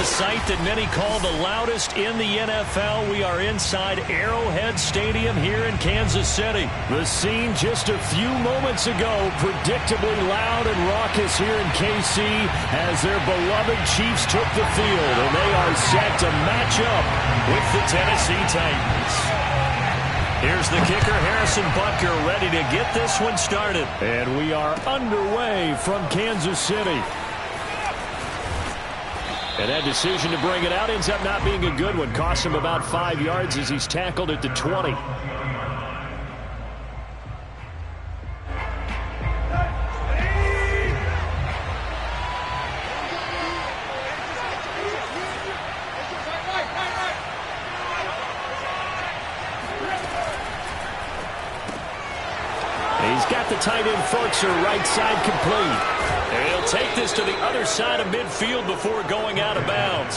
the site that many call the loudest in the NFL. We are inside Arrowhead Stadium here in Kansas City. The scene just a few moments ago, predictably loud and raucous here in KC as their beloved Chiefs took the field, and they are set to match up with the Tennessee Titans. Here's the kicker, Harrison Butker, ready to get this one started. And we are underway from Kansas City. And that decision to bring it out ends up not being a good one. Costs him about 5 yards as he's tackled at the 20. He's got the tight end Ferkser right side complete. And he'll take this to the other side of midfield before going out of bounds.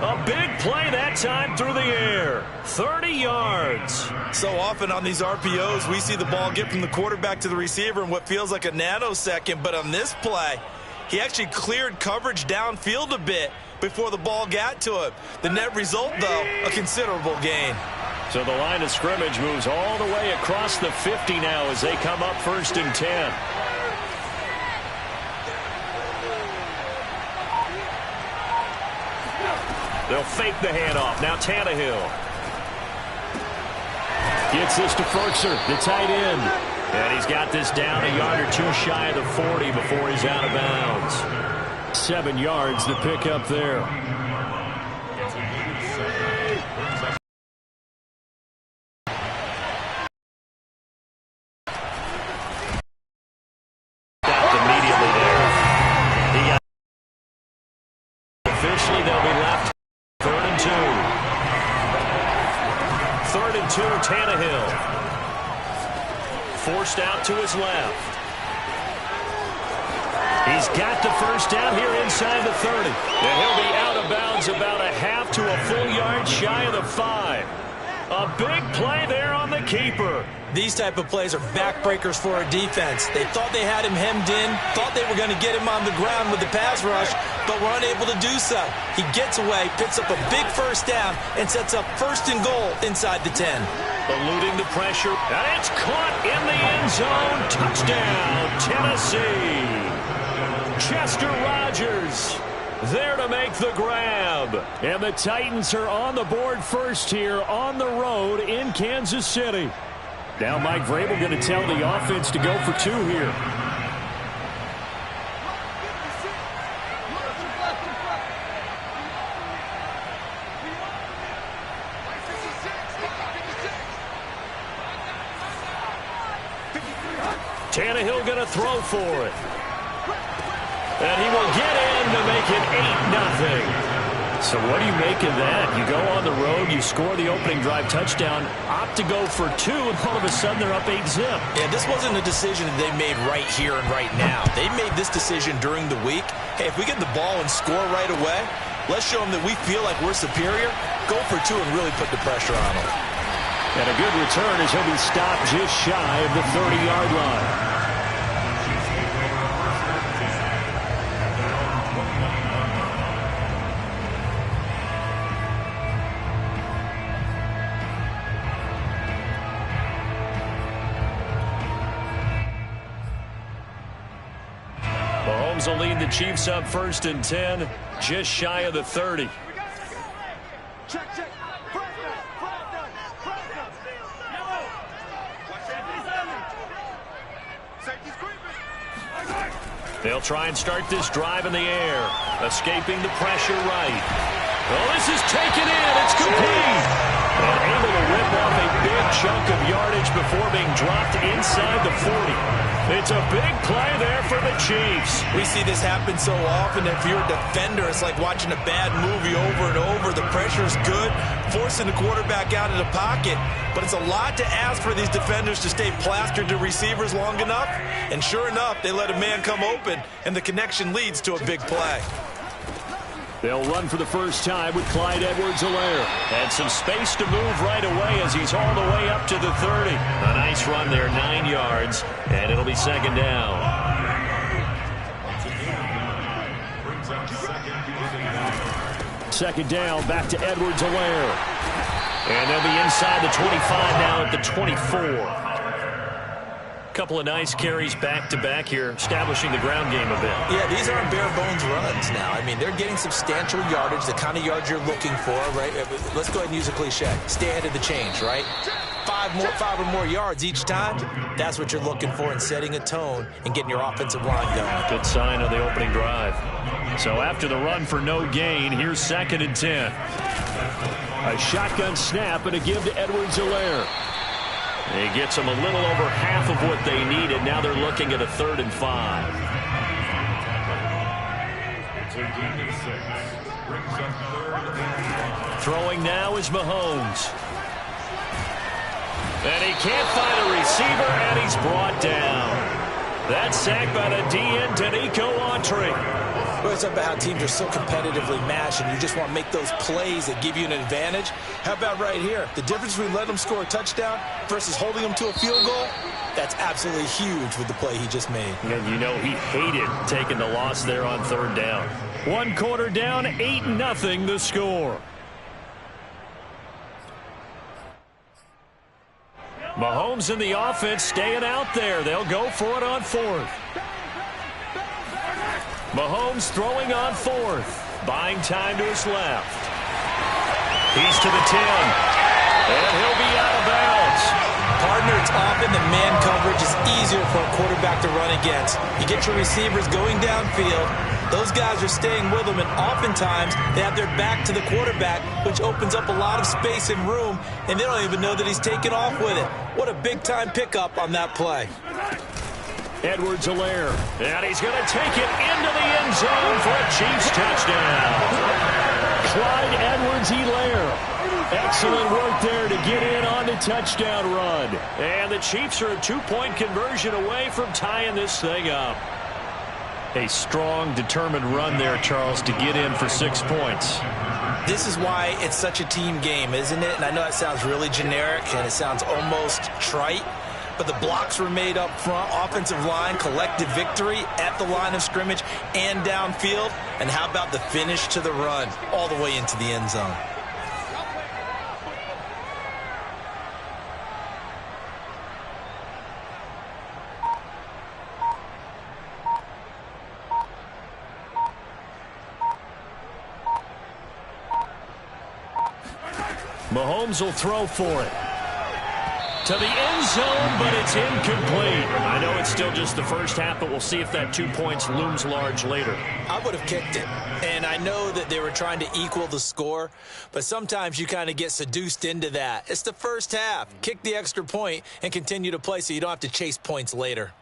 A big play that time through the air. 30 yards. So often on these RPOs, we see the ball get from the quarterback to the receiver in what feels like a nanosecond. But on this play, he actually cleared coverage downfield a bit before the ball got to him. The net result, though, a considerable gain. So the line of scrimmage moves all the way across the 50 now as they come up 1st and 10. They'll fake the handoff. Now Tannehill gets this to Ferkser, the tight end. And he's got this down a yard or two shy of the 40 before he's out of bounds. 7 yards the pick up there. Immediately there. He got officially they'll be left. 3rd and 2. 3rd and 2, Tannehill. Forced out to his left. He's got the first down here inside the 30. And he'll be out of bounds about a half to a full yard shy of the 5. A big play there on the keeper. These type of plays are backbreakers for a defense. They thought they had him hemmed in, thought they were going to get him on the ground with the pass rush, but were unable to do so. He gets away, picks up a big first down, and sets up 1st and goal inside the 10. Eluding the pressure, and it's caught in the end zone. Touchdown, Tennessee. Chester Rogers there to make the grab. And the Titans are on the board first here on the road in Kansas City. Now Mike Vrabel going to tell the offense to go for 2 here. Tannehill going to throw for it. And he will get in to make it 8-0. So what do you make of that? You go on the road, you score the opening drive touchdown, opt to go for 2, and all of a sudden they're up 8-0. Yeah, this wasn't a decision that they made right here and right now. They made this decision during the week. Hey, if we get the ball and score right away, let's show them that we feel like we're superior. Go for 2 and really put the pressure on them. And a good return as he'll be stopped just shy of the 30-yard line. Mahomes will lead the Chiefs up 1st and 10, just shy of the 30. They'll try and start this drive in the air, escaping the pressure right. Oh, this is taken in. It's complete. And able to rip off a big chunk of yardage before being dropped inside the 40. It's a big play there for the Chiefs. We see this happen so often. If you're a defender, it's like watching a bad movie over and over. The pressure's good, forcing the quarterback out of the pocket. But it's a lot to ask for these defenders to stay plastered to receivers long enough. And sure enough, they let a man come open, and the connection leads to a big play. They'll run for the first time with Clyde Edwards-Helaire. And some space to move right away as he's all the way up to the 30. A nice run there, 9 yards, and it'll be 2nd down. second down, back to Edwards-Helaire. And they'll be inside the 25 now at the 24. Couple of nice carries back-to-back here, establishing the ground game a bit. Yeah, these aren't bare-bones runs now. I mean, they're getting substantial yardage, the kind of yards you're looking for, right? Let's go ahead and use a cliche. Stay ahead of the change, right? Five or more yards each time, that's what you're looking for in setting a tone and getting your offensive line going. Good sign of the opening drive. So after the run for no gain, here's 2nd and 10. A shotgun snap and a give to Edwards-Helaire. He gets them a little over half of what they needed. Now they're looking at a 3rd and 5. Throwing now is Mahomes. And he can't find a receiver, and he's brought down. That's sacked by the DN, Danico Autry. Well, it's about how teams are so competitively matched, and you just want to make those plays that give you an advantage. How about right here? The difference between letting them score a touchdown versus holding them to a field goal, that's absolutely huge with the play he just made. And you know he hated taking the loss there on 3rd down. 1 quarter down, 8-0 the score. Mahomes and the offense staying out there. They'll go for it on 4th. Mahomes throwing on 4th. Buying time to his left. He's to the 10. And he'll be out of bounds. Partner, it's often the man coverage is easier for a quarterback to run against. You get your receivers going downfield. Those guys are staying with them, and oftentimes they have their back to the quarterback, which opens up a lot of space and room, and they don't even know that he's taken off with it. What a big-time pickup on that play. Edwards-Helaire, and he's going to take it into the end zone for a Chiefs touchdown. Clyde Edwards-Helaire. Excellent work there to get in on the touchdown run. And the Chiefs are a 2-point conversion away from tying this thing up. A strong, determined run there, Charles, to get in for 6 points. This is why it's such a team game, isn't it? And I know that sounds really generic, and it sounds almost trite. But the blocks were made up front, offensive line, collective victory at the line of scrimmage and downfield. And how about the finish to the run all the way into the end zone? Mahomes will throw for it. To the end zone, but it's incomplete. I know it's still just the first half, but we'll see if that 2 points looms large later. I would have kicked it. And I know that they were trying to equal the score, but sometimes you kind of get seduced into that. It's the first half. Kick the extra point and continue to play so you don't have to chase points later.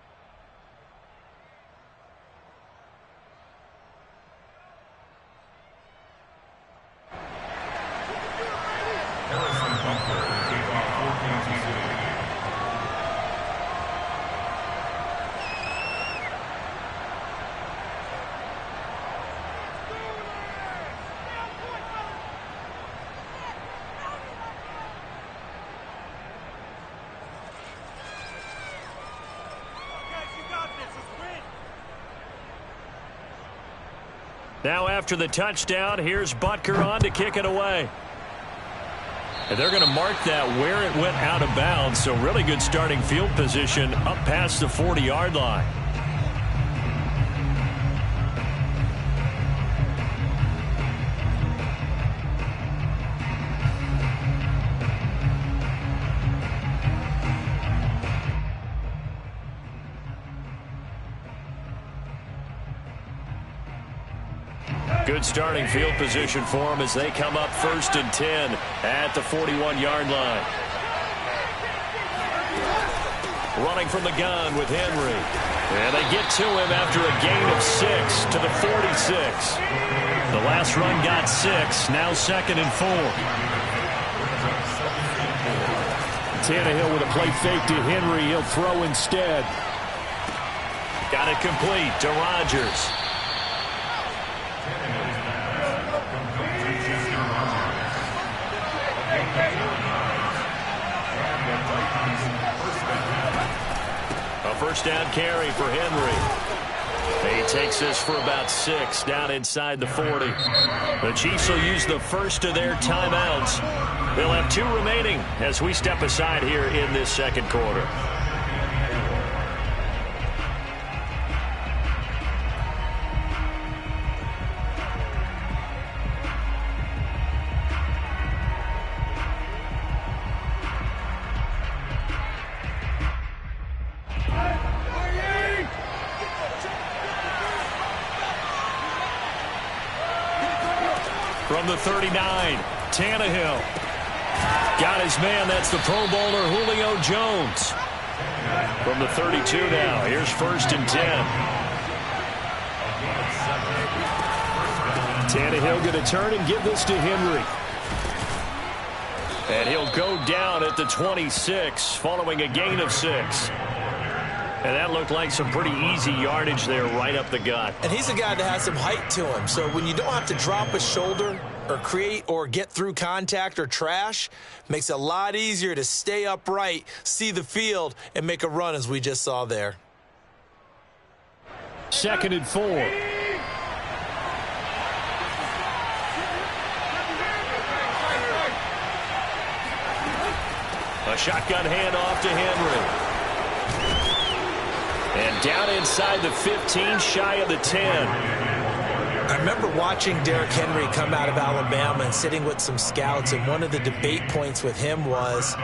Now after the touchdown, here's Butker on to kick it away. And they're going to mark that where it went out of bounds, so really good starting field position up past the 40-yard line. Good starting field position for them as they come up 1st and 10 at the 41-yard line. Running from the gun with Henry. And they get to him after a gain of 6 to the 46. The last run got 6, now 2nd and 4. Tannehill with a play fake to Henry. He'll throw instead. Got it complete to Rodgers. A first down carry for Henry. They takes this for about 6 down inside the 40. The Chiefs will use the first of their timeouts. They'll have 2 remaining as we step aside here in this second quarter. From the 39, Tannehill. Got his man. That's the Pro Bowler, Julio Jones. From the 32 now. Here's 1st and 10. Tannehill going to turn and give this to Henry. And he'll go down at the 26 following a gain of 6. And that looked like some pretty easy yardage there right up the gut. And he's a guy that has some height to him. So when you don't have to drop a shoulder or create or get through contact or trash, makes it a lot easier to stay upright, see the field, and make a run as we just saw there. 2nd and 4. A shotgun handoff to Henry. And down inside the 15, shy of the 10. I remember watching Derrick Henry come out of Alabama and sitting with some scouts, and one of the debate points with him was,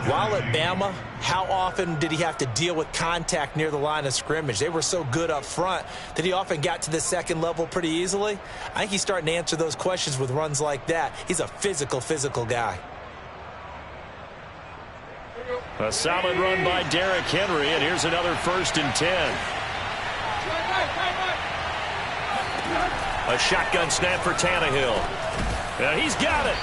while at Bama, how often did he have to deal with contact near the line of scrimmage? They were so good up front that he often got to the second level pretty easily. I think he's starting to answer those questions with runs like that. He's a physical guy. A solid run by Derrick Henry, and here's another 1st and 10. A shotgun snap for Tannehill. And he's got it.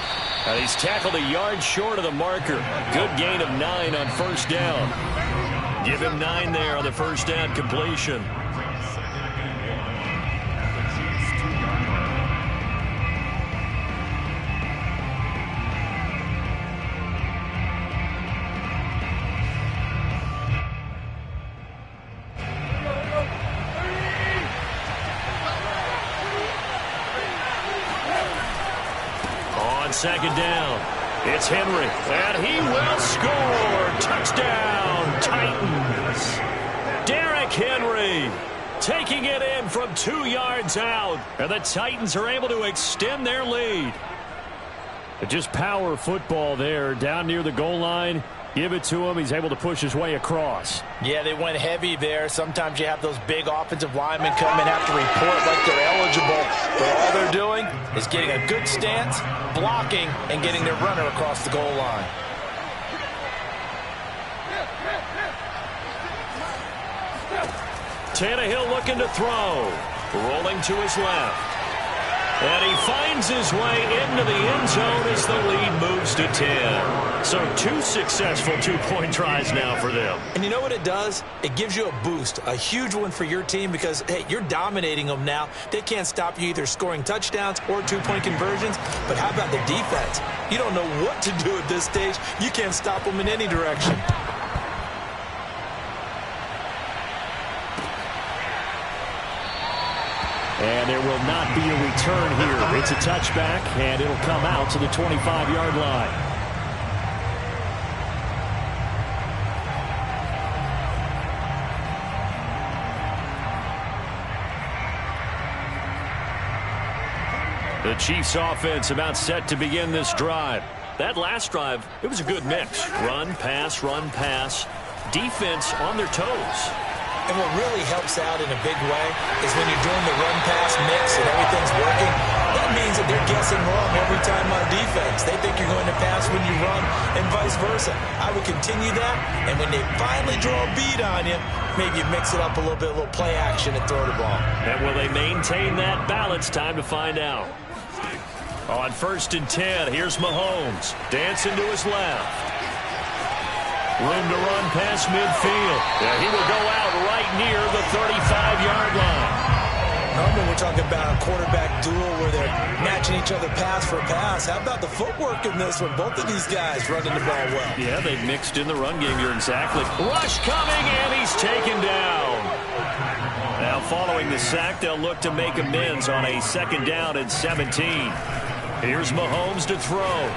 And he's tackled a yard short of the marker. Good gain of 9 on 1st down. Give him 9 there on the 1st down completion. Second down. It's Henry. And he will score. Touchdown, Titans. Derrick Henry taking it in from 2 yards out. And the Titans are able to extend their lead. Just power football there down near the goal line. Give it to him. He's able to push his way across. Yeah, they went heavy there. Sometimes you have those big offensive linemen come and have to report like they're eligible. But all they're doing is getting a good stance, blocking, and getting their runner across the goal line. Tannehill looking to throw. Rolling to his left. And he finds his way into the end zone as the lead moves to 10. So 2 successful 2-point tries now for them. And you know what it does? It gives you a boost, a huge one for your team because, hey, you're dominating them now. They can't stop you either scoring touchdowns or 2-point conversions. But how about the defense? You don't know what to do at this stage. You can't stop them in any direction. And there will not be a return here. It's a touchback, and it'll come out to the 25-yard line. The Chiefs offense about set to begin this drive. That last drive, it was a good mix. Run, pass, defense on their toes. And what really helps out in a big way is when you're doing the run-pass mix and everything's working, that means that they're guessing wrong every time on defense. They think you're going to pass when you run and vice versa. I would continue that, and when they finally draw a beat on you, maybe you mix it up a little bit, a little play action and throw the ball. And will they maintain that balance? Time to find out. On 1st and 10, here's Mahomes. Dancing to his left. Room to run past midfield. Yeah, he will go out right near the 35-yard line. Normally we're talking about a quarterback duel where they're matching each other pass for pass. How about the footwork in this one? Both of these guys running the ball well. Yeah, they mixed in the run game here exactly. Rush coming, and he's taken down. Now following the sack, they'll look to make amends on a 2nd down and 17. Here's Mahomes to throw.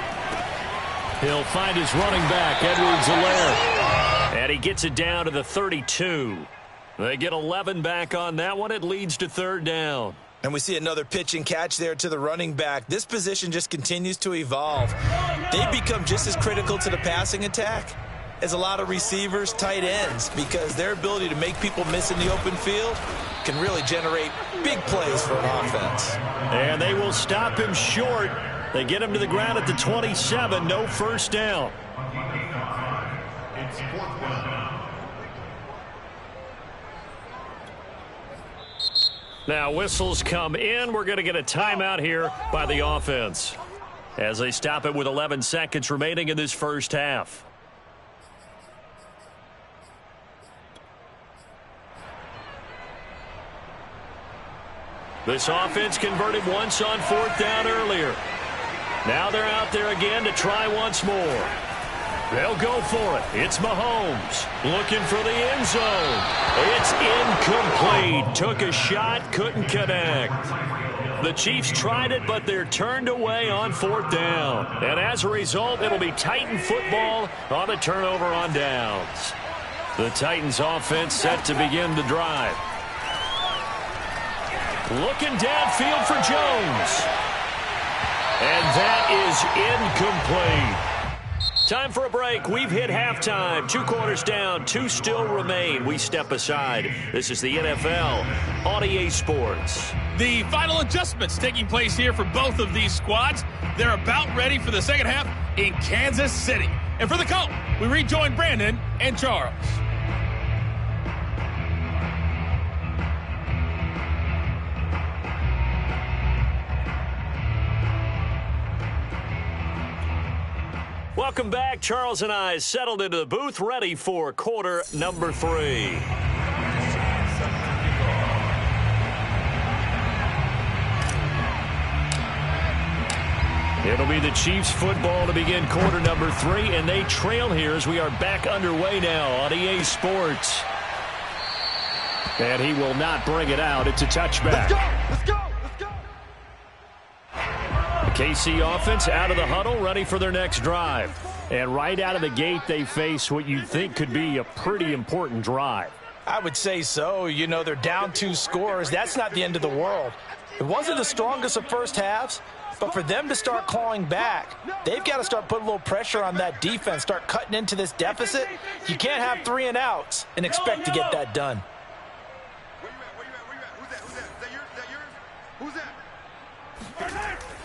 He'll find his running back, Edwards-Helaire. And he gets it down to the 32. They get 11 back on that one. It leads to 3rd down. And we see another pitch and catch there to the running back. This position just continues to evolve. They've become just as critical to the passing attack as a lot of receivers, tight ends, because their ability to make people miss in the open field can really generate big plays for an offense. And they will stop him short. They get him to the ground at the 27. No 1st down. Now whistles come in. We're going to get a timeout here by the offense as they stop it with 11 seconds remaining in this 1st half. This offense converted once on 4th down earlier. Now they're out there again to try once more. They'll go for it. It's Mahomes looking for the end zone. It's incomplete. Took a shot, couldn't connect. The Chiefs tried it, but they're turned away on 4th down. And as a result, it'll be Titan football on a turnover on downs. The Titans offense set to begin the drive. Looking downfield for Jones. And that is incomplete. Time for a break. We've hit halftime. 2 quarters down. 2 still remain. We step aside. This is the NFL on EA Sports. The final adjustments taking place here for both of these squads. They're about ready for the 2nd half in Kansas City. And for the call, we rejoin Brandon and Charles. Welcome back. Charles and I settled into the booth, ready for quarter number 3. It'll be the Chiefs football to begin quarter number 3, and they trail here as we are back underway now on EA Sports. And he will not bring it out. It's a touchback. Let's go! Let's go! KC offense out of the huddle, ready for their next drive. And right out of the gate, they face what you'd think could be a pretty important drive. I would say so. You know, they're down 2 scores. That's not the end of the world. It wasn't the strongest of first halves, but for them to start clawing back, they've got to start putting a little pressure on that defense, start cutting into this deficit. You can't have 3 and outs and expect to get that done.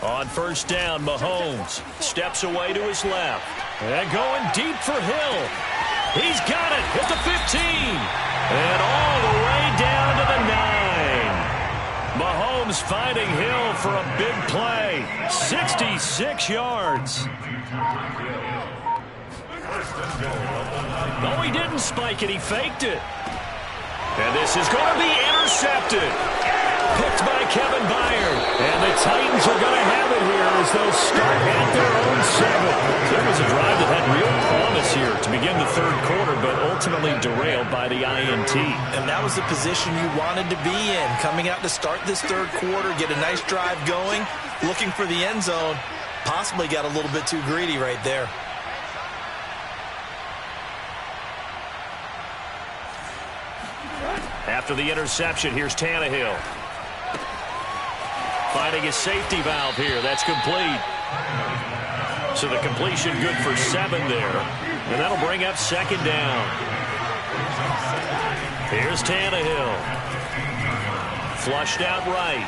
On 1st down, Mahomes steps away to his left. And going deep for Hill. He's got it at the 15. And all the way down to the 9. Mahomes finding Hill for a big play. 66 yards. No, he didn't spike it. He faked it. And this is going to be intercepted. Picked by Kevin Byard. And the Titans are going to have it here as they'll start at their own 7. There was a drive that had real promise here to begin the 3rd quarter, but ultimately derailed by the INT. And that was the position you wanted to be in. Coming out to start this 3rd quarter, get a nice drive going, looking for the end zone. Possibly got a little bit too greedy right there. After the interception, here's Tannehill. Finding his safety valve here. That's complete. So the completion good for 7 there. And that'll bring up 2nd down. Here's Tannehill. Flushed out right.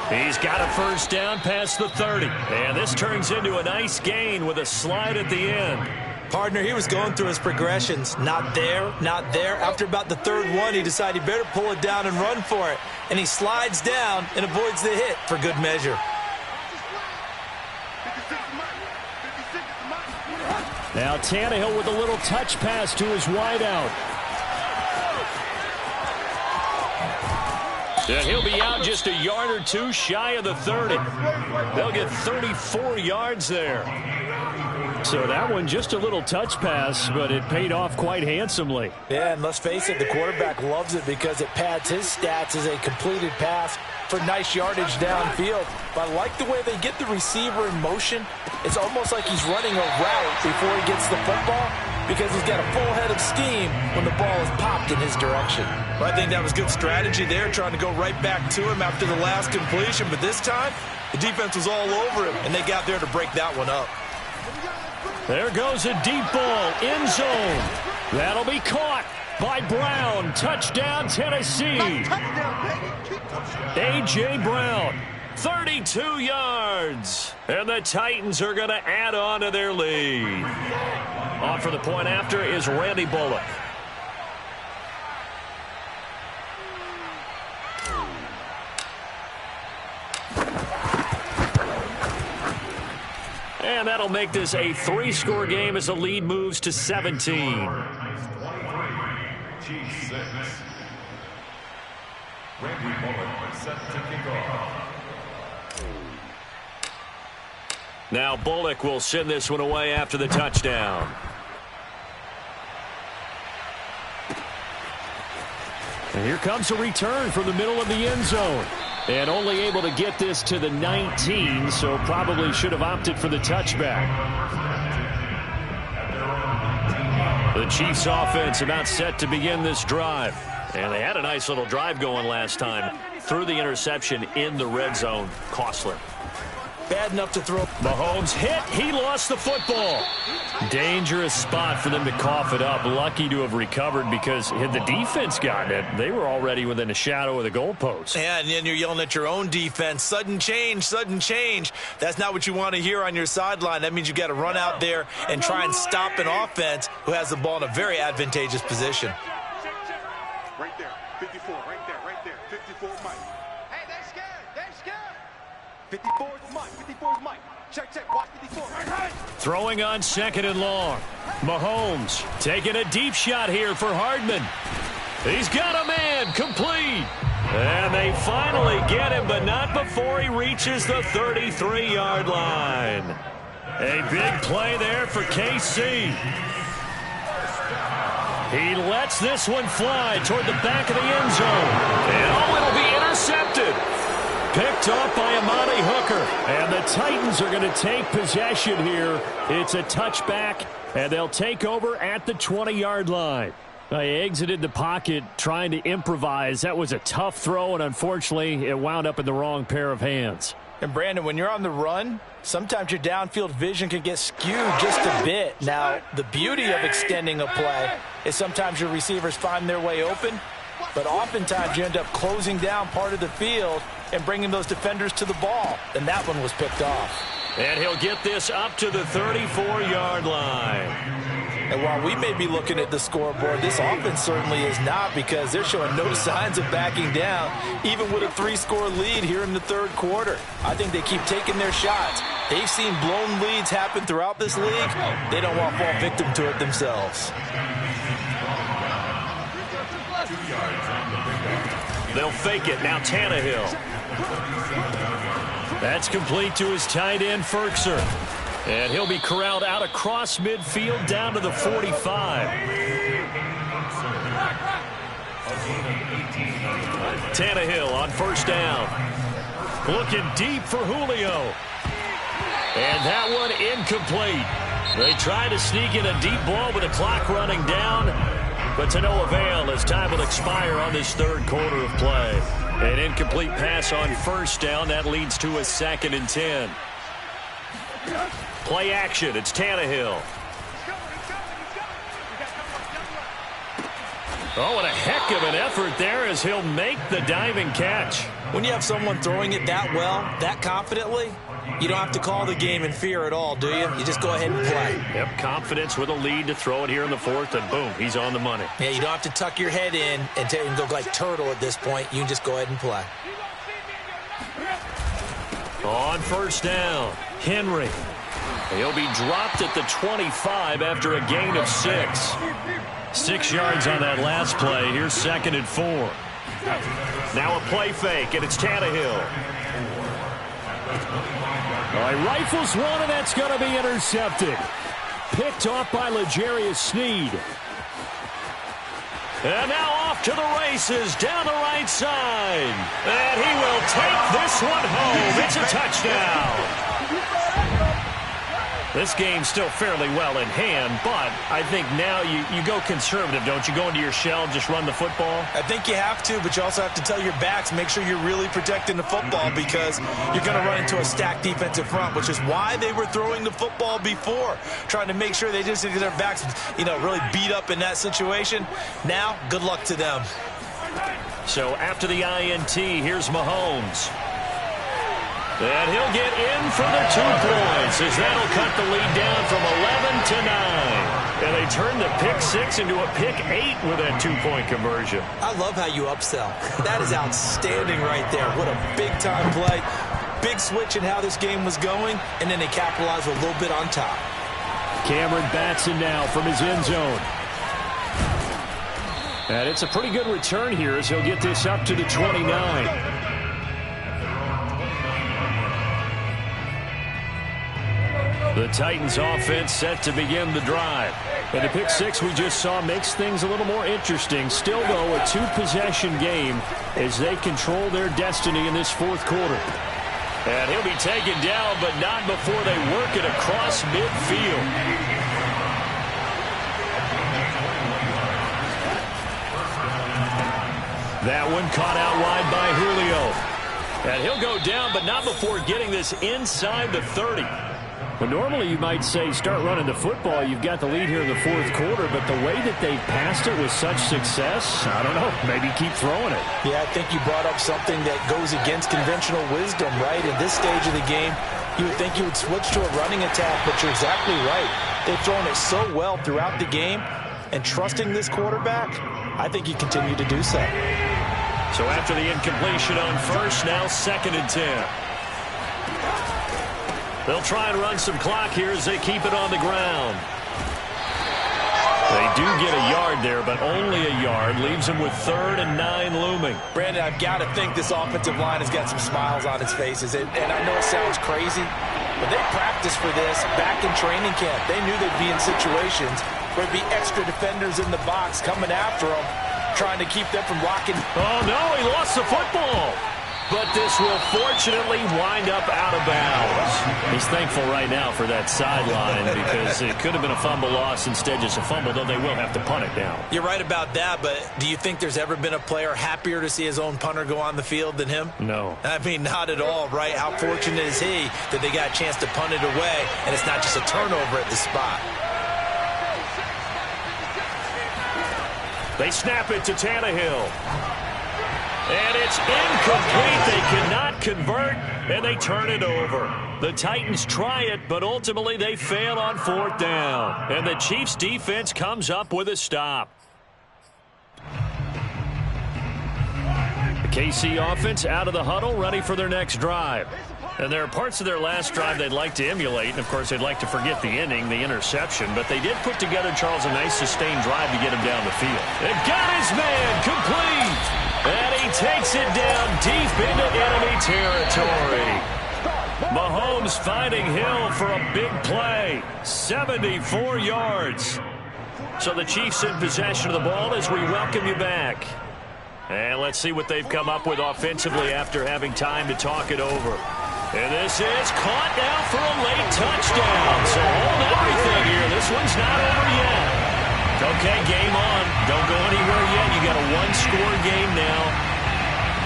He's got a 1st down past the 30. And this turns into a nice gain with a slide at the end. Partner, he was going through his progressions. Not there, not there. After about the 3rd one, he decided he better pull it down and run for it. And he slides down and avoids the hit for good measure. Now Tannehill with a little touch pass to his wideout. And he'll be out just a yard or 2 shy of the 30. They'll get 34 yards there. So that one just a little touch pass, but it paid off quite handsomely. Yeah, and let's face it, the quarterback loves it because it pads his stats as a completed pass for nice yardage downfield. But I like the way they get the receiver in motion. It's almost like he's running a route before he gets the football because he's got a full head of steam when the ball is popped in his direction. Well, I think that was good strategy there, trying to go right back to him after the last completion. But this time, the defense was all over him, and they got there to break that one up. There goes a deep ball, end zone. That'll be caught by Brown. Touchdown, Tennessee. A.J. Brown, 32 yards. And the Titans are going to add on to their lead. On for the point after is Randy Bullock. And that'll make this a 3-score game as the lead moves to 17. Now Bullock will send this one away after the touchdown. And here comes a return from the middle of the end zone. And only able to get this to the 19, so probably should have opted for the touchback. The Chiefs offense about set to begin this drive. And they had a nice little drive going last time. Threw the interception in the red zone. Costly. Bad enough to throw. Mahomes hit. He lost the football. Dangerous spot for them to cough it up. Lucky to have recovered because had the defense gotten it, they were already within a shadow of the goalpost. Yeah, and then you're yelling at your own defense. Sudden change, sudden change. That's not what you want to hear on your sideline. That means you got to run out there and try and stop an offense who has the ball in a very advantageous position. Right there, 54, right there, 54 Mike. Hey, they're scared. 54 is Mike, 54 is Mike. Check, watch 54. Throwing on 2nd and long. Mahomes taking a deep shot here for Hardman. He's got a man, complete. And they finally get him, but not before he reaches the 33-yard line. A big play there for KC. He lets this one fly toward the back of the end zone. And it'll be intercepted. Picked off by Amani Hooker. And the Titans are going to take possession here. It's a touchback, and they'll take over at the 20-yard line. They exited the pocket trying to improvise. That was a tough throw, and unfortunately, it wound up in the wrong pair of hands. And, Brandon, when you're on the run, sometimes your downfield vision can get skewed just a bit. Now, the beauty of extending a play is sometimes your receivers find their way open, but oftentimes you end up closing down part of the field and bringing those defenders to the ball. And that one was picked off. And he'll get this up to the 34-yard line. And while we may be looking at the scoreboard, this offense certainly is not, because they're showing no signs of backing down, even with a 3-score lead here in the third quarter. I think they keep taking their shots. They've seen blown leads happen throughout this league. They don't want to fall victim to it themselves. They'll fake it. Now Tannehill. That's complete to his tight end, Ferkser. And he'll be corralled out across midfield down to the 45. Tannehill on first down. Looking deep for Julio. And that one incomplete. They try to sneak in a deep ball with the clock running down, but to no avail as time will expire on this third quarter of play. An incomplete pass on first down. That leads to a 2nd and 10. Play action. It's Tannehill. Oh, what a heck of an effort there as he'll make the diving catch. When you have someone throwing it that well, that confidently, you don't have to call the game in fear at all, do you? You just go ahead and play. Yep, confidence with a lead to throw it here in the fourth, and boom, he's on the money. Yeah, you don't have to tuck your head in and go like turtle at this point. You can just go ahead and play. On first down, Henry. He'll be dropped at the 25 after a gain of 6. 6 yards on that last play. Here's 2nd and 4. Now a play fake, and it's Tannehill. All right, rifles one, and that's going to be intercepted. picked off by L'Jarius Sneed. And now off to the races down the right side. And he will take this one home. It's a touchdown. This game's still fairly well in hand, but I think now you go conservative, don't you? Go into your shell and just run the football? I think you have to, but you also have to tell your backs, make sure you're really protecting the football because you're going to run into a stacked defensive front, which is why they were throwing the football before, trying to make sure they just get their backs, really beat up in that situation. Now, good luck to them. So after the INT, here's Mahomes. And he'll get in for the 2 points as that'll cut the lead down from 11 to 9. And they turn the pick 6 into a pick 8 with that 2-point conversion. I love how you upsell. That is outstanding right there. What a big-time play. Big switch in how this game was going, and then they capitalized a little bit on top. Cameron Batson now from his end zone. And it's a pretty good return here as he'll get this up to the 29. The Titans offense set to begin the drive. And the pick 6 we just saw makes things a little more interesting. Still, though, a 2-possession game as they control their destiny in this 4th quarter. And he'll be taken down, but not before they work it across midfield. That one caught out wide by Julio. And he'll go down, but not before getting this inside the 30. Well, normally you might say start running the football. You've got the lead here in the 4th quarter, but the way that they've passed it with such success, I don't know, maybe keep throwing it. Yeah, I think you brought up something that goes against conventional wisdom, right? In this stage of the game, you would think you would switch to a running attack, but you're exactly right. They've thrown it so well throughout the game, and trusting this quarterback, I think you continue to do so. So after the incompletion on first, now 2nd and 10. They'll try and run some clock here as they keep it on the ground. They do get a yard there, but only a yard. Leaves them with 3rd and 9 looming. Brandon, I've got to think this offensive line has got some smiles on its faces. And I know it sounds crazy, but they practiced for this back in training camp. They knew they'd be in situations where there'd be extra defenders in the box coming after them, trying to keep them from blocking. Oh, no, he lost the football. But this will fortunately wind up out of bounds. He's thankful right now for that sideline because it could have been a fumble loss, instead just a fumble, though they will have to punt it down. You're right about that, but do you think there's ever been a player happier to see his own punter go on the field than him? No. I mean, not at all, right? How fortunate is he that they got a chance to punt it away, and it's not just a turnover at the spot. They snap it to Tannehill. And it's incomplete. They cannot convert, and they turn it over. The Titans try it, but ultimately they fail on 4th down. And the Chiefs' defense comes up with a stop. The KC offense out of the huddle, ready for their next drive. And there are parts of their last drive they'd like to emulate. And, of course, they'd like to forget the inning, the interception. But they did put together, Charles, a nice sustained drive to get him down the field. And got his man complete. And he takes it down deep into enemy territory. Mahomes finding Hill for a big play. 74 yards. So the Chiefs in possession of the ball as we welcome you back. And let's see what they've come up with offensively after having time to talk it over. And this is caught now for a late touchdown. So hold everything here. This one's not over yet. Okay, game on. Don't go anywhere yet. You got a 1-score game now.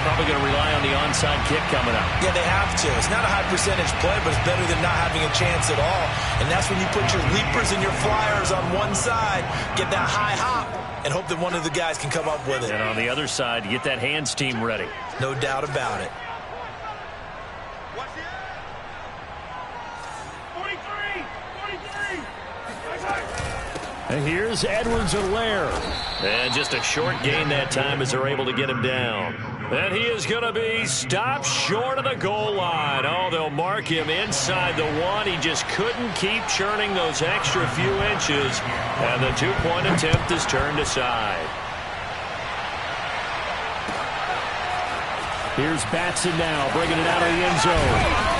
Probably going to rely on the onside kick coming up. Yeah, they have to. It's not a high percentage play, but it's better than not having a chance at all. And that's when you put your leapers and your flyers on one side, get that high hop, and hope that one of the guys can come up with it. And on the other side, you get that hands team ready. No doubt about it. And here's Edwards-Helaire. And just a short gain that time as they're able to get him down. And he is going to be stopped short of the goal line. Oh, they'll mark him inside the 1. He just couldn't keep churning those extra few inches. And the 2-point attempt is turned aside. Here's Batson now, bringing it out of the end zone.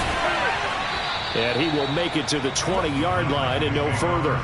And he will make it to the 20-yard line and no further.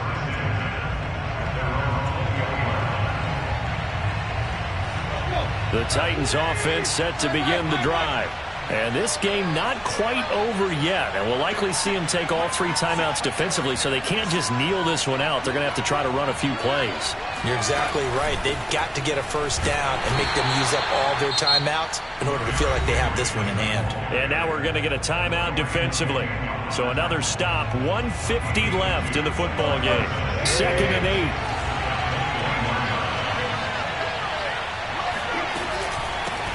The Titans offense set to begin the drive. And this game not quite over yet. And we'll likely see them take all 3 timeouts defensively, so they can't just kneel this one out. They're going to have to try to run a few plays. You're exactly right. They've got to get a first down and make them use up all their timeouts in order to feel like they have this one in hand. And now we're going to get a timeout defensively. So another stop, 1:50 left in the football game. 2nd and 8.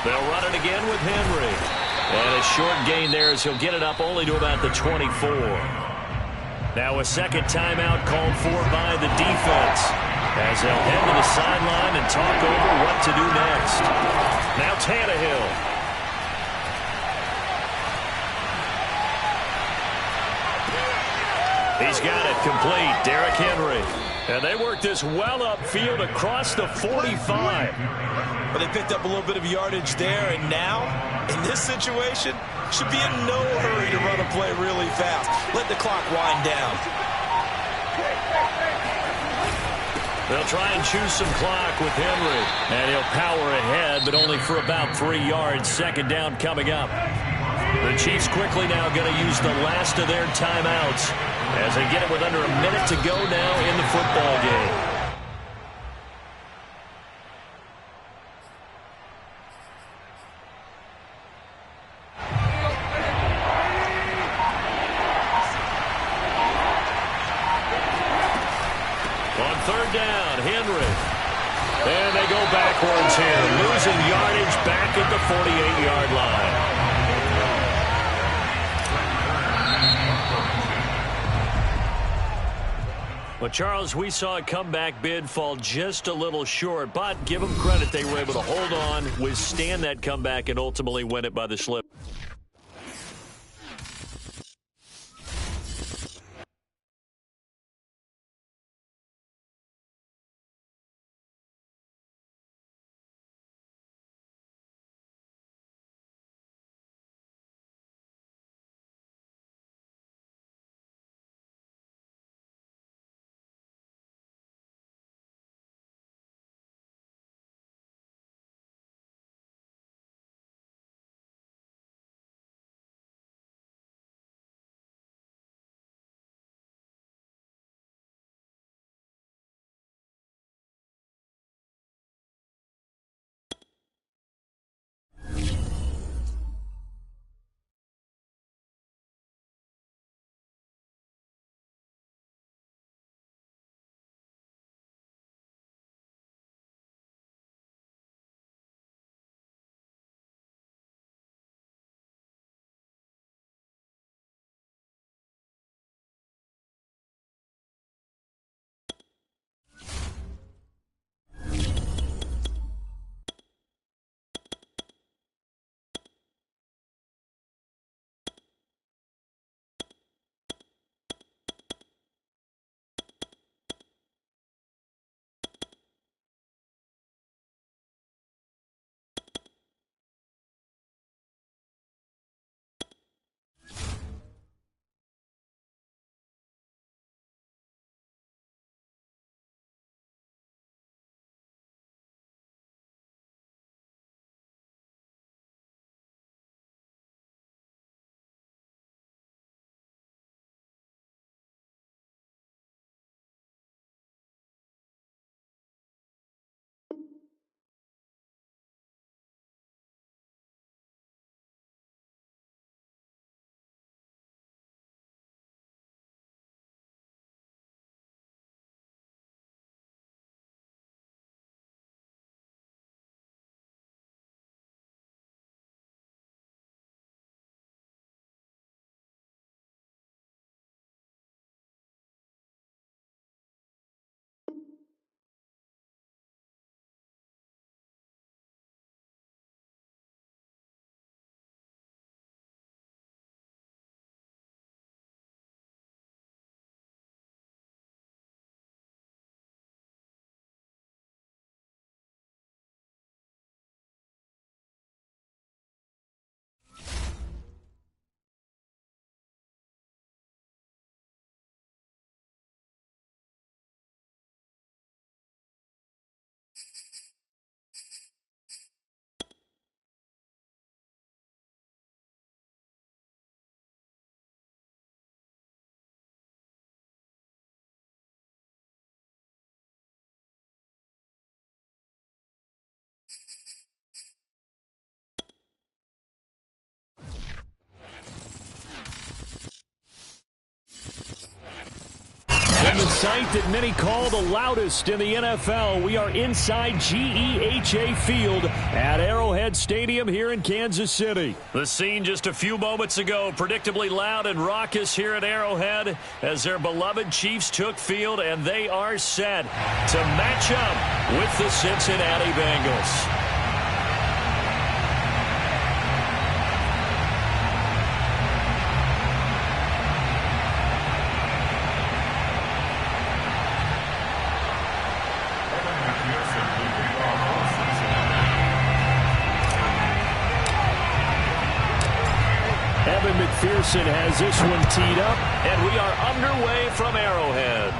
They'll run it again with Henry. And a short gain there as he'll get it up only to about the 24. Now a second timeout called for by the defense, as they'll head to the sideline and talk over what to do next. Now Tannehill. He's got it complete. Derrick Henry. And they work this well upfield across the 45. But they picked up a little bit of yardage there, and now, in this situation, should be in no hurry to run a play really fast. Let the clock wind down. They'll try and choose some clock with Henry. And he'll power ahead, but only for about 3 yards. Second down coming up. The Chiefs quickly now going to use the last of their timeouts as they get it with under a minute to go now in the football game. On third down, Henry. And they go backwards here, losing yardage back at the 48-yard line. Well, Charles, we saw a comeback bid fall just a little short, but give them credit. They were able to hold on, withstand that comeback, and ultimately win it by the slip. sight that many call the loudest in the NFL. We are inside GEHA Field at Arrowhead Stadium here in Kansas City. The scene just a few moments ago, predictably loud and raucous here at Arrowhead as their beloved Chiefs took field, and they are set to match up with the Cincinnati Bengals. McPherson has this one teed up, and we are underway from Arrowhead.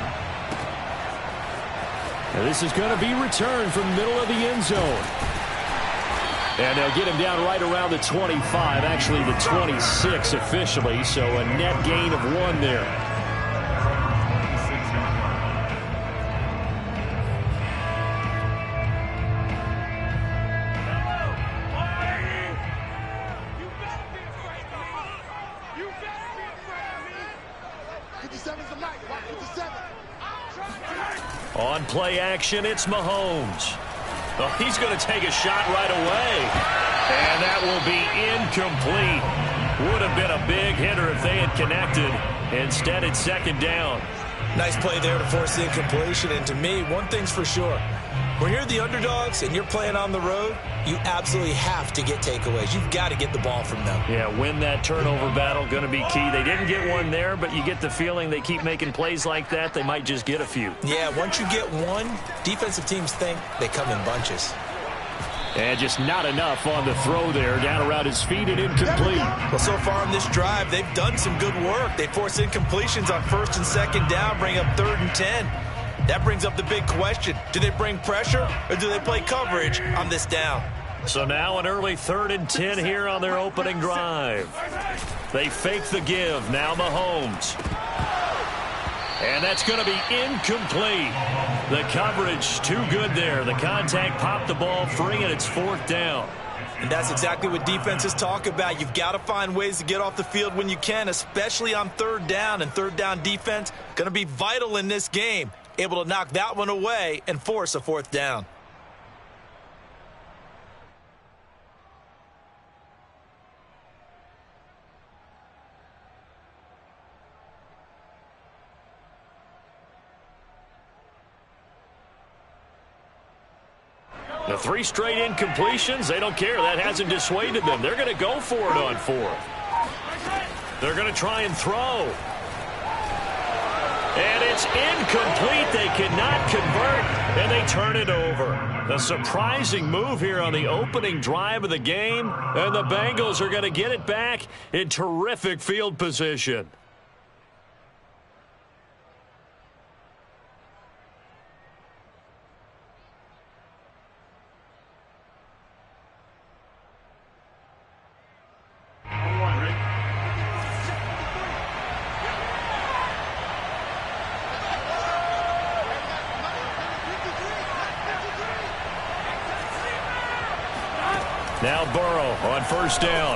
Now this is going to be returned from the middle of the end zone. And they'll get him down right around the 25, actually the 26 officially, so a net gain of 1 there. On play action, it's Mahomes. Oh, he's going to take a shot right away. And that will be incomplete. Would have been a big hitter if they had connected. Instead, it's second down. Nice play there to force the incompletion. And to me, one thing's for sure. When you're the underdogs and you're playing on the road, you absolutely have to get takeaways. You've got to get the ball from them. Yeah, win that turnover battle, going to be key. They didn't get one there, but you get the feeling they keep making plays like that, they might just get a few. Yeah, once you get one, defensive teams think they come in bunches. And just not enough on the throw there. Down around his feet and incomplete. Well, so far in this drive, they've done some good work. They force incompletions on 1st and 2nd down, bring up 3rd and 10. That brings up the big question. Do they bring pressure or do they play coverage on this down? So now an early 3rd and 10 here on their opening drive. They fake the give. Now Mahomes. And that's going to be incomplete. The coverage too good there. The contact popped the ball free, and it's 4th down. And that's exactly what defenses talk about. You've got to find ways to get off the field when you can, especially on 3rd down. And 3rd down defense going to be vital in this game. Able to knock that one away and force a 4th down. The 3 straight incompletions, they don't care. That hasn't dissuaded them. They're going to go for it on 4th. They're going to try and throw. And it's incomplete. They cannot convert, and they turn it over. A surprising move here on the opening drive of the game, and the Bengals are going to get it back in terrific field position. Now Burrow on 1st down.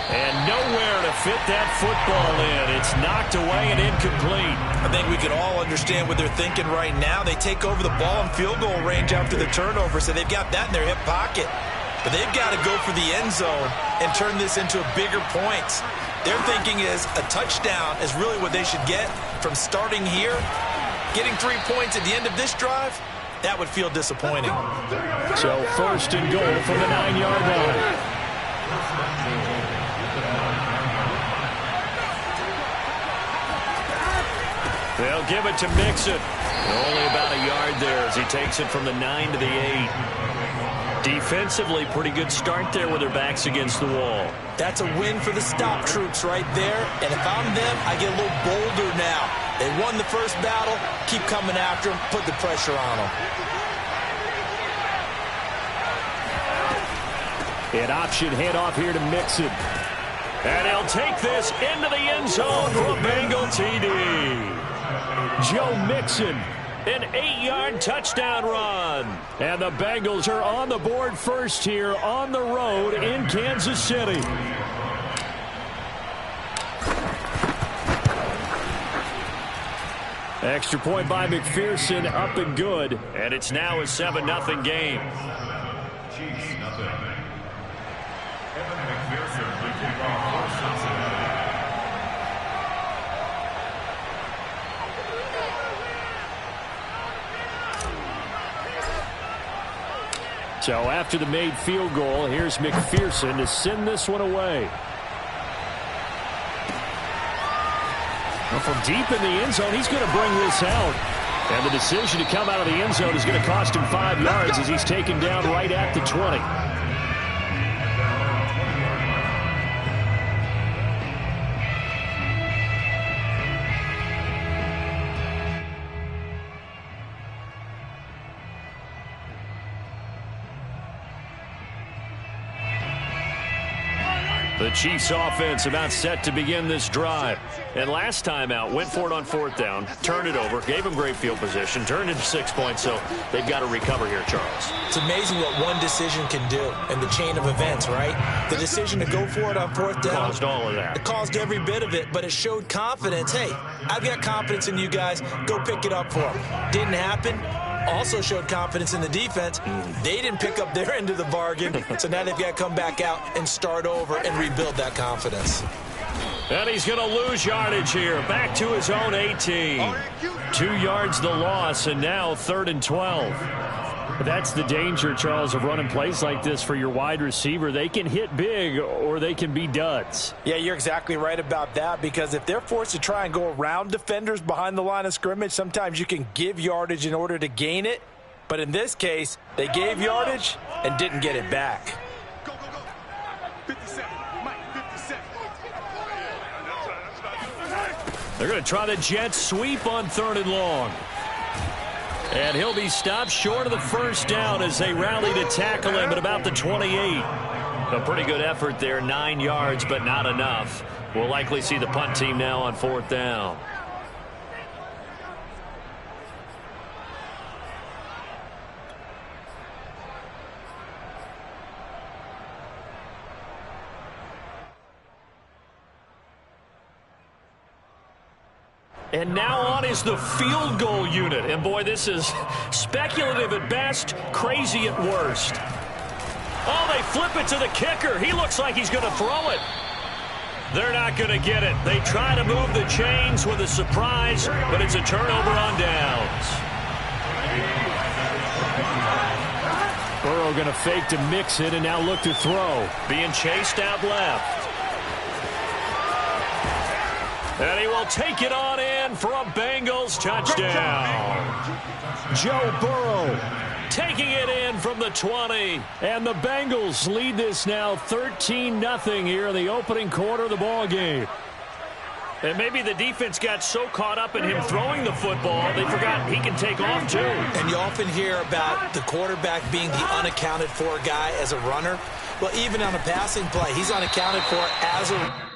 And nowhere to fit that football in. It's knocked away and incomplete. I think we can all understand what they're thinking right now. They take over the ball in field goal range after the turnover, so they've got that in their hip pocket. But they've got to go for the end zone and turn this into bigger points. Their thinking is a touchdown is really what they should get from starting here. Getting 3 points at the end of this drive, that would feel disappointing. So 1st and goal from the 9-yard line. They'll give it to Mixon. Only about a yard there as he takes it from the 9 to the 8. Defensively, pretty good start there with their backs against the wall. That's a win for the stop troops right there. And if I'm them, I get a little bolder now. They won the first battle. Keep coming after them. Put the pressure on them. An option handoff here to Mixon. And he'll take this into the end zone for a Bengal TD. Joe Mixon, an 8-yard touchdown run. And the Bengals are on the board first here on the road in Kansas City. Extra point by McPherson, up and good. And it's now a 7-0 game. So after the made field goal, here's McPherson to send this one away. Well, from deep in the end zone, he's going to bring this out. And the decision to come out of the end zone is going to cost him 5 yards as he's taken down right at the 20. The Chiefs offense about set to begin this drive. And last time out, went for it on 4th down, turned it over, gave them great field position, turned into 6 points, so they've got to recover here, Charles. It's amazing what one decision can do in the chain of events, right? The decision to go for it on 4th down. Caused all of that. It caused every bit of it, but it showed confidence. Hey, I've got confidence in you guys. Go pick it up for them. Didn't happen. Also showed confidence in the defense. They didn't pick up their end of the bargain, so now they've got to come back out and start over and rebuild that confidence. And he's going to lose yardage here. Back to his own 18. 2 yards the loss, and now 3rd and 12. That's the danger, Charles, of running plays like this for your wide receiver. They can hit big or they can be duds. Yeah, you're exactly right about that, because if they're forced to try and go around defenders behind the line of scrimmage, sometimes you can give yardage in order to gain it. But in this case, they gave yardage and didn't get it back. Go, go, go. 57. Mike, 57. They're going to try the jet sweep on 3rd and long. And he'll be stopped short of the 1st down as they rally to tackle him at about the 28. A pretty good effort there, 9 yards, but not enough. We'll likely see the punt team now on 4th down. And now on is the field goal unit. And, boy, this is speculative at best, crazy at worst. Oh, they flip it to the kicker. He looks like he's going to throw it. They're not going to get it. They try to move the chains with a surprise, but it's a turnover on downs. Burrow going to fake to mix it and now look to throw. Being chased out left. And he will take it on in for a Bengals touchdown. Joe Burrow taking it in from the 20. And the Bengals lead this now 13-0 here in the opening quarter of the ball game. And maybe the defense got so caught up in him throwing the football, they forgot he can take off too. And you often hear about the quarterback being the unaccounted for guy as a runner. Well, even on a passing play, he's unaccounted for as a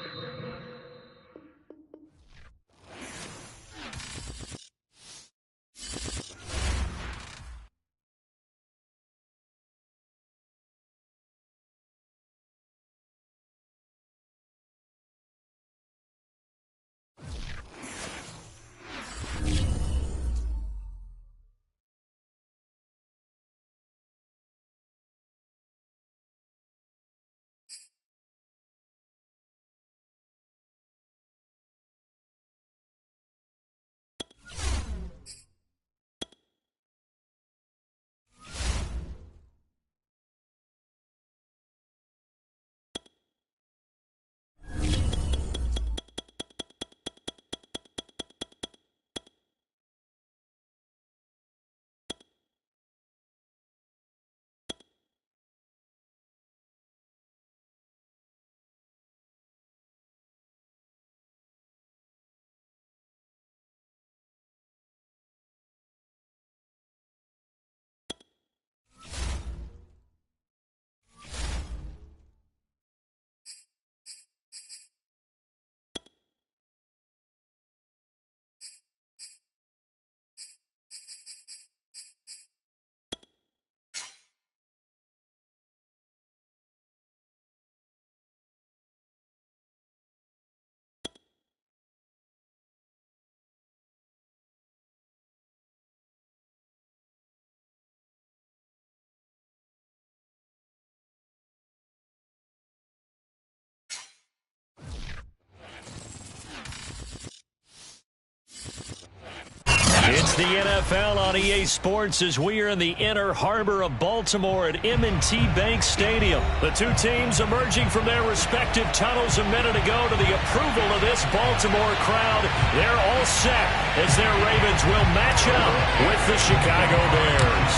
the NFL on EA Sports as we are in the inner harbor of Baltimore at M&T Bank Stadium. The two teams emerging from their respective tunnels a minute ago to the approval of this Baltimore crowd. They're all set as their Ravens will match up with the Chicago Bears.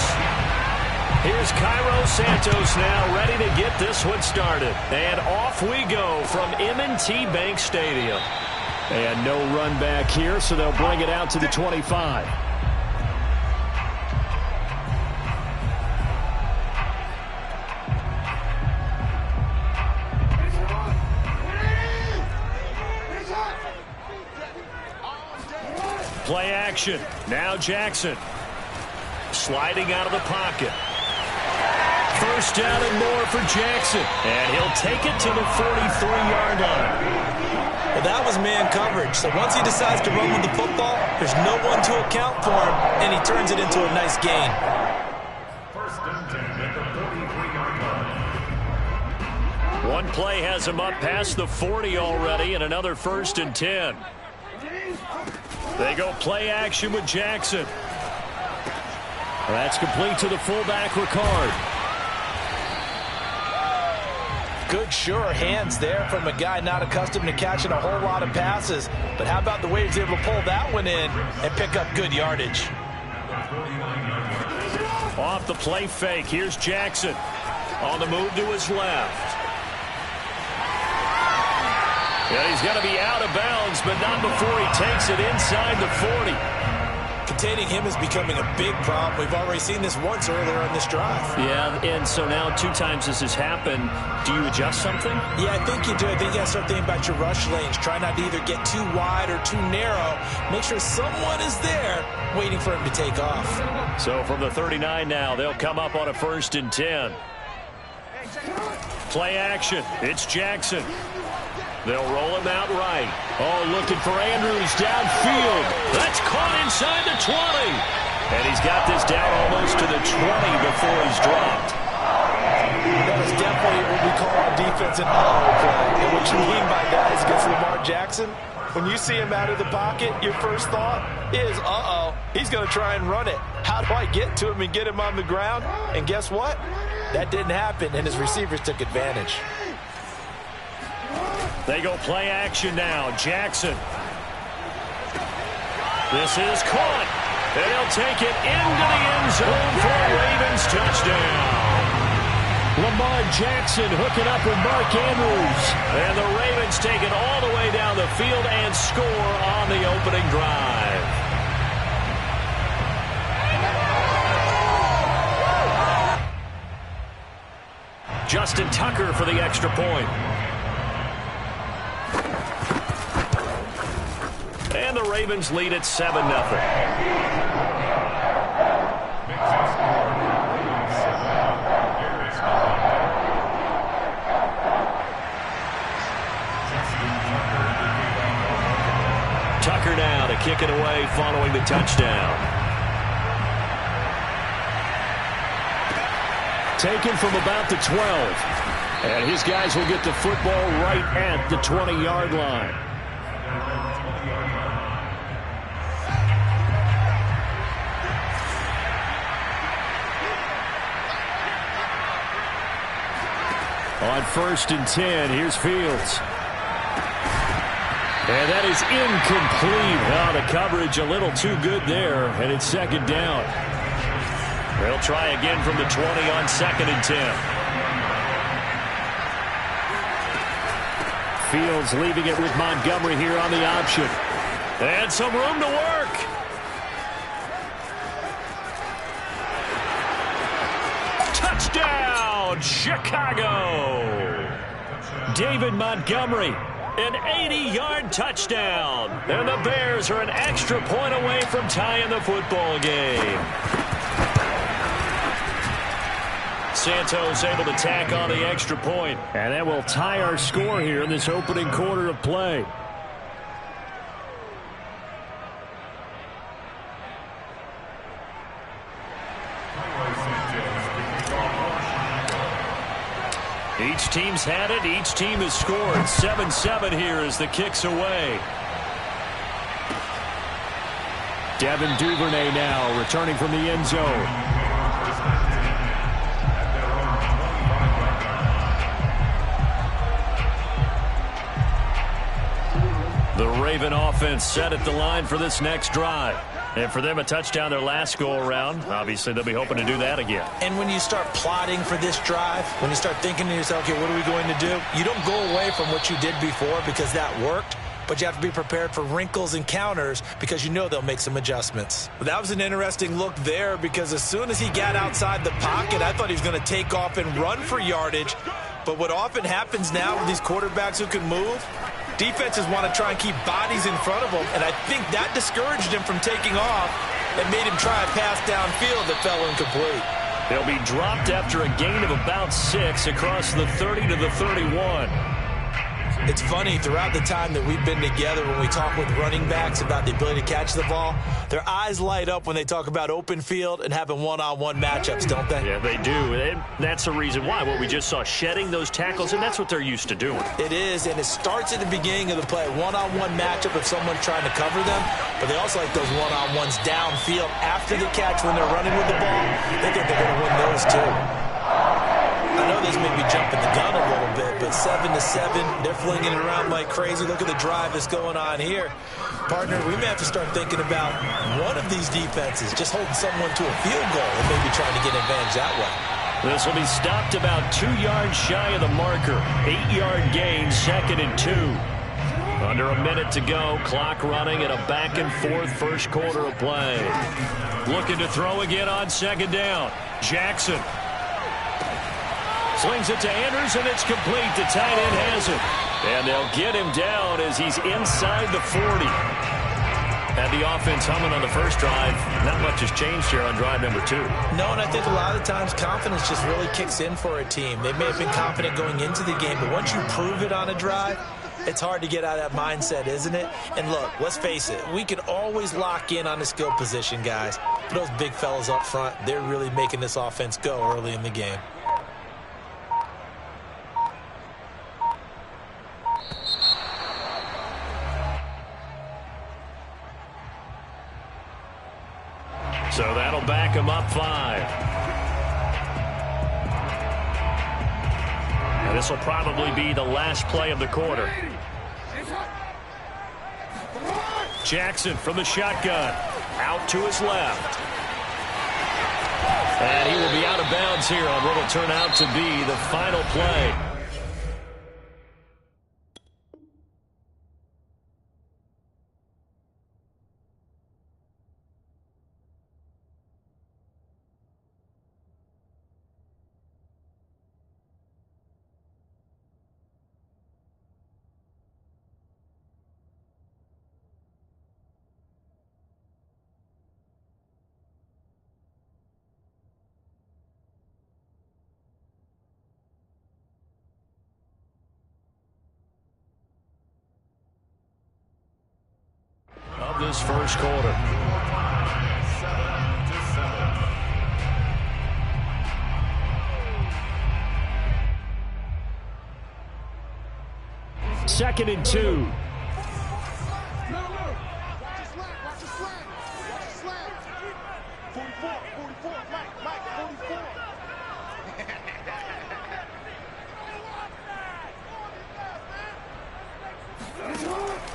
Here's Cairo Santos now ready to get this one started. And off we go from M&T Bank Stadium. And no run back here, so they'll bring it out to the 25. Play action. Now Jackson. Sliding out of the pocket. First down and more for Jackson. And he'll take it to the 43-yard line. Well, that was man coverage. So once he decides to run with the football, there's no one to account for him, and he turns it into a nice gain. First and 10 at the 43-yard line. One play has him up past the 40 already, and another first and 10. They go play action with Jackson. That's complete to the fullback, Ricard. Good, sure hands there from a guy not accustomed to catching a whole lot of passes. But how about the way he's able to pull that one in and pick up good yardage? Off the play fake, here's Jackson. On the move to his left. Yeah, he's going to be out of bounds, but not before he takes it inside the 40. Containing him is becoming a big problem. We've already seen this once earlier on this drive. Yeah, and so now 2 times this has happened. Do you adjust something? Yeah, I think you do. I think you got to start thinking about your rush lanes. Try not to either get too wide or too narrow. Make sure someone is there waiting for him to take off. So from the 39 now, they'll come up on a first and 10. Play action. It's Jackson. They'll roll him out right. Oh, looking for Andrews downfield. That's caught inside the 20. And he's got this down almost to the 20 before he's dropped. That is definitely what we call on defense an uh-oh play. And what you mean by that is against Lamar Jackson, when you see him out of the pocket, your first thought is, uh-oh, he's going to try and run it. How do I get to him and get him on the ground? And guess what? That didn't happen, and his receivers took advantage. They go play action now. Jackson. This is caught. And he'll take it into the end zone for a Ravens touchdown. Lamar Jackson hooking up with Mark Andrews. And the Ravens take it all the way down the field and score on the opening drive. Justin Tucker for the extra point. And the Ravens lead at 7-0. Tucker now to kick it away following the touchdown. Taken from about the 12. And his guys will get the football right at the 20-yard line. On first and 10, here's Fields. And that is incomplete. Oh, the coverage a little too good there, and it's second down. They'll try again from the 20 on second and 10. Fields leaving it with Montgomery here on the option. And some room to work. Touchdown, Chicago. David Montgomery, an 80-yard touchdown. And the Bears are an extra point away from tying the football game. Santos able to tack on the extra point. And that will tie our score here in this opening quarter of play. Each team's had it. Each team has scored. 7-7 here as the kick's away. Devin Duvernay now returning from the end zone. The Raven offense set at the line for this next drive. And for them, a touchdown their last go-around. Obviously, they'll be hoping to do that again. And when you start plotting for this drive, when you start thinking to yourself, okay, what are we going to do? You don't go away from what you did before because that worked. But you have to be prepared for wrinkles and counters because you know they'll make some adjustments. Well, that was an interesting look there because as soon as he got outside the pocket, I thought he was going to take off and run for yardage. But what often happens now with these quarterbacks who can move, defenses want to try and keep bodies in front of them, and I think that discouraged him from taking off and made him try a pass downfield that fell incomplete. They'll be dropped after a gain of about 6 across the 30 to the 31. It's funny, throughout the time that we've been together, when we talk with running backs about the ability to catch the ball, their eyes light up when they talk about open field and having one-on-one matchups, don't they? Yeah, they do. And that's the reason why. What we just saw, shedding those tackles, and that's what they're used to doing. It is, and it starts at the beginning of the play. One-on-one matchup if someone's trying to cover them, but they also like those one-on-ones downfield after the catch when they're running with the ball. They think they're going to win those too. I know this may be jumping the gun a little bit, but 7-7, they're flinging it around like crazy. Look at the drive that's going on here. Partner, we may have to start thinking about one of these defenses just holding someone to a field goal and maybe trying to get an advantage that way. This will be stopped about 2 yards shy of the marker. 8-yard gain, 2nd and 2. Under a minute to go, clock running and a back-and-forth first quarter of play. Looking to throw again on 2nd down. Jackson slings it to Andrews, and it's complete. The tight end has it. And they'll get him down as he's inside the 40. Had the offense humming on the first drive. Not much has changed here on drive number 2. No, and I think a lot of the times confidence just really kicks in for a team. They may have been confident going into the game, but once you prove it on a drive, it's hard to get out of that mindset, isn't it? And look, let's face it, we can always lock in on the skill position, guys. But those big fellas up front, they're really making this offense go early in the game. So that'll back him up 5. And this will probably be the last play of the quarter. Jackson from the shotgun. Out to his left. And he will be out of bounds here on what will turn out to be the final play. Of this first quarter. Second and 2.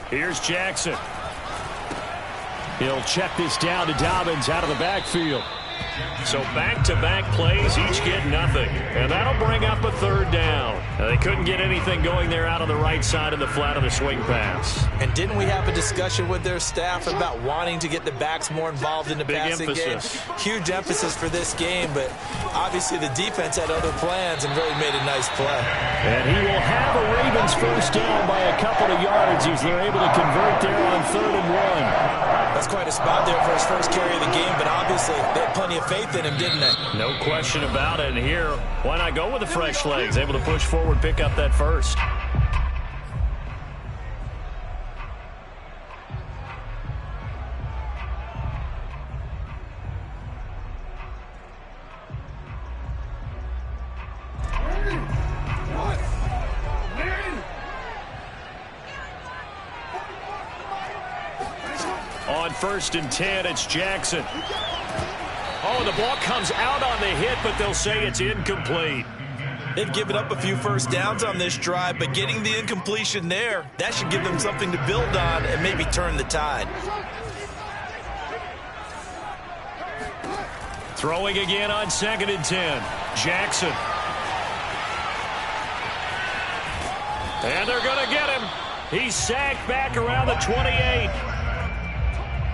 Here's Jackson. He'll check this down to Dobbins out of the backfield. So back-to-back plays, each get nothing. And that'll bring up a 3rd down. Now, they couldn't get anything going there out on the right side of the flat of the swing pass. And didn't we have a discussion with their staff about wanting to get the backs more involved in the passing game? Huge emphasis for this game, but obviously the defense had other plans and really made a nice play. And he will have a Ravens first down by a couple of yards as they're able to convert there on 3rd and 1. That's quite a spot there for his first carry of the game, but obviously they had plenty of faith in him, didn't they? No question about it. And here, why not go with the fresh legs? Able to push forward, pick up that first. On On 1st and 10, it's Jackson. Oh, the ball comes out on the hit, but they'll say it's incomplete. They've given up a few first downs on this drive, but getting the incompletion there, that should give them something to build on and maybe turn the tide. Throwing again on 2nd and 10. Jackson. And they're going to get him. He's sacked back around the 28.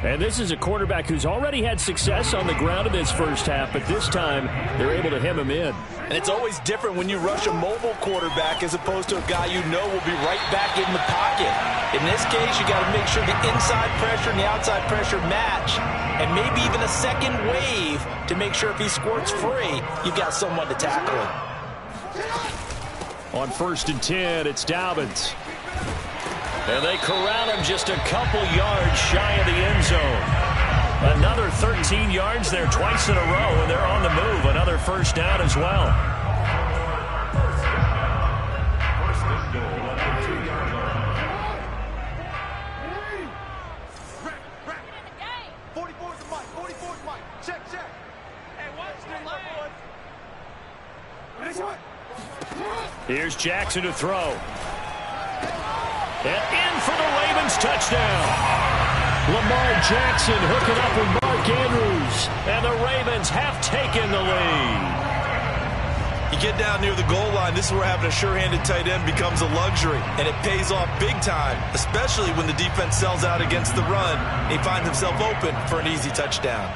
And this is a quarterback who's already had success on the ground in this first half, but this time they're able to hem him in. And it's always different when you rush a mobile quarterback as opposed to a guy you know will be right back in the pocket. In this case, you got to make sure the inside pressure and the outside pressure match, and maybe even a second wave to make sure if he squirts free, you've got someone to tackle him. On 1st and 10, it's Dobbins. And they corral him just a couple yards shy of the end zone. Another 13 yards there twice in a row, and they're on the move. Another first down as well. Here's Jackson to throw. And in for the Ravens touchdown. Lamar Jackson hooking up with Mark Andrews. And the Ravens have taken the lead. You get down near the goal line, this is where having a sure-handed tight end becomes a luxury. And it pays off big time, especially when the defense sells out against the run. He finds himself open for an easy touchdown.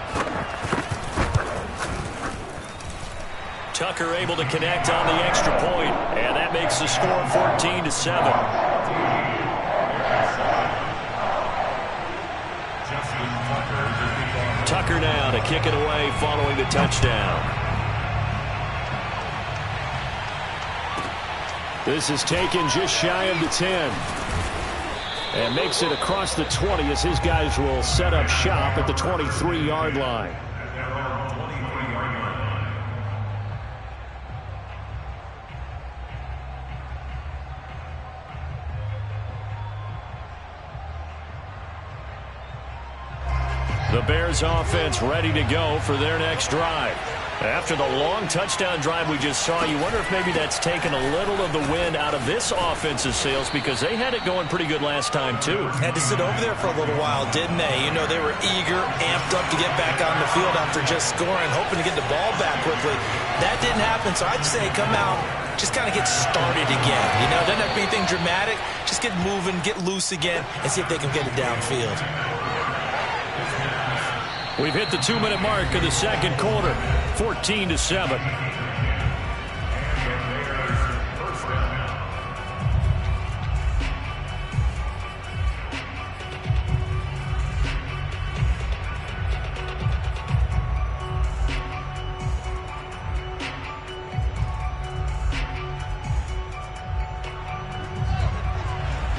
Tucker able to connect on the extra point, and that makes the score 14-7. Tucker now to kick it away following the touchdown. This is taken just shy of the 10. And makes it across the 20 as his guys will set up shop at the 23-yard line. The Bears offense ready to go for their next drive. After the long touchdown drive we just saw, you wonder if maybe that's taken a little of the wind out of this offense's sails, because they had it going pretty good last time too. Had to sit over there for a little while, didn't they? You know, they were eager, amped up to get back on the field after just scoring, hoping to get the ball back quickly. That didn't happen, so I'd say come out, just kind of get started again. You know, doesn't have to be anything dramatic. Just get moving, get loose again, and see if they can get it downfield. We've hit the 2-minute mark of the second quarter, 14-7.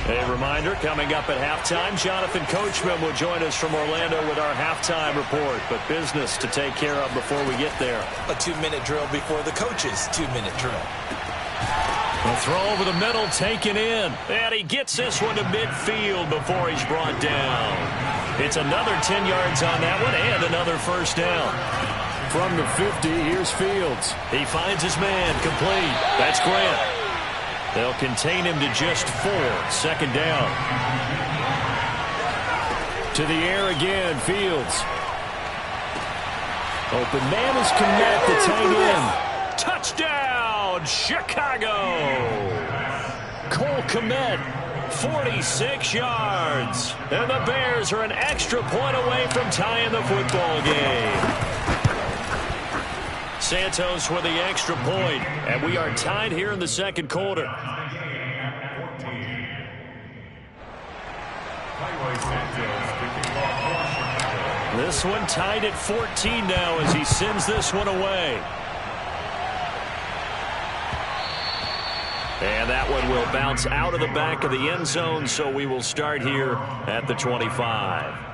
A reminder, coming up at halftime, Jonathan Coachman will join us from Orlando with our halftime report. But business to take care of before we get there. A 2-minute drill before the coach's 2-minute drill. A throw over the middle, taken in. And he gets this one to midfield before he's brought down. It's another 10 yards on that one and another first down. From the 50, here's Fields. He finds his man, complete. That's Grant. They'll contain him to just 4. Second down. To the air again, Fields. Open man is Kmet, the tight end. Touchdown, Chicago. Cole Kmet, 46 yards. And the Bears are an extra point away from tying the football game. Santos with the extra point, and we are tied here in the second quarter. This one tied at 14 now as he sends this one away. And that one will bounce out of the back of the end zone, so we will start here at the 25.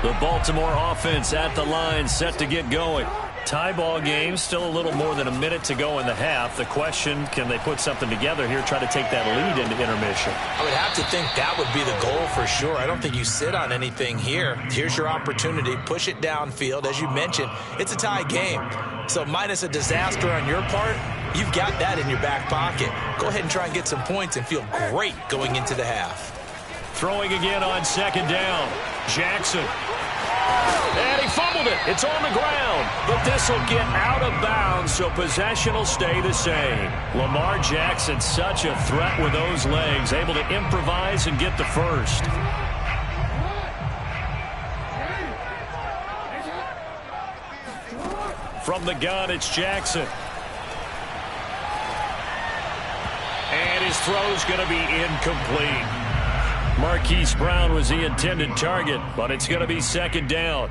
The Baltimore offense at the line, set to get going. Tie ball game, still a little more than a minute to go in the half. The question, can they put something together here, try to take that lead into intermission? I would have to think that would be the goal for sure. I don't think you sit on anything here. Here's your opportunity. Push it downfield. As you mentioned, it's a tie game. So minus a disaster on your part, you've got that in your back pocket. Go ahead and try and get some points and feel great going into the half. Throwing again on second down. Jackson. And he fumbled it. It's on the ground. But this will get out of bounds, so possession will stay the same. Lamar Jackson, such a threat with those legs, able to improvise and get the first. From the gun, it's Jackson. And his throw's going to be incomplete. Marquise Brown was the intended target, but it's going to be second down.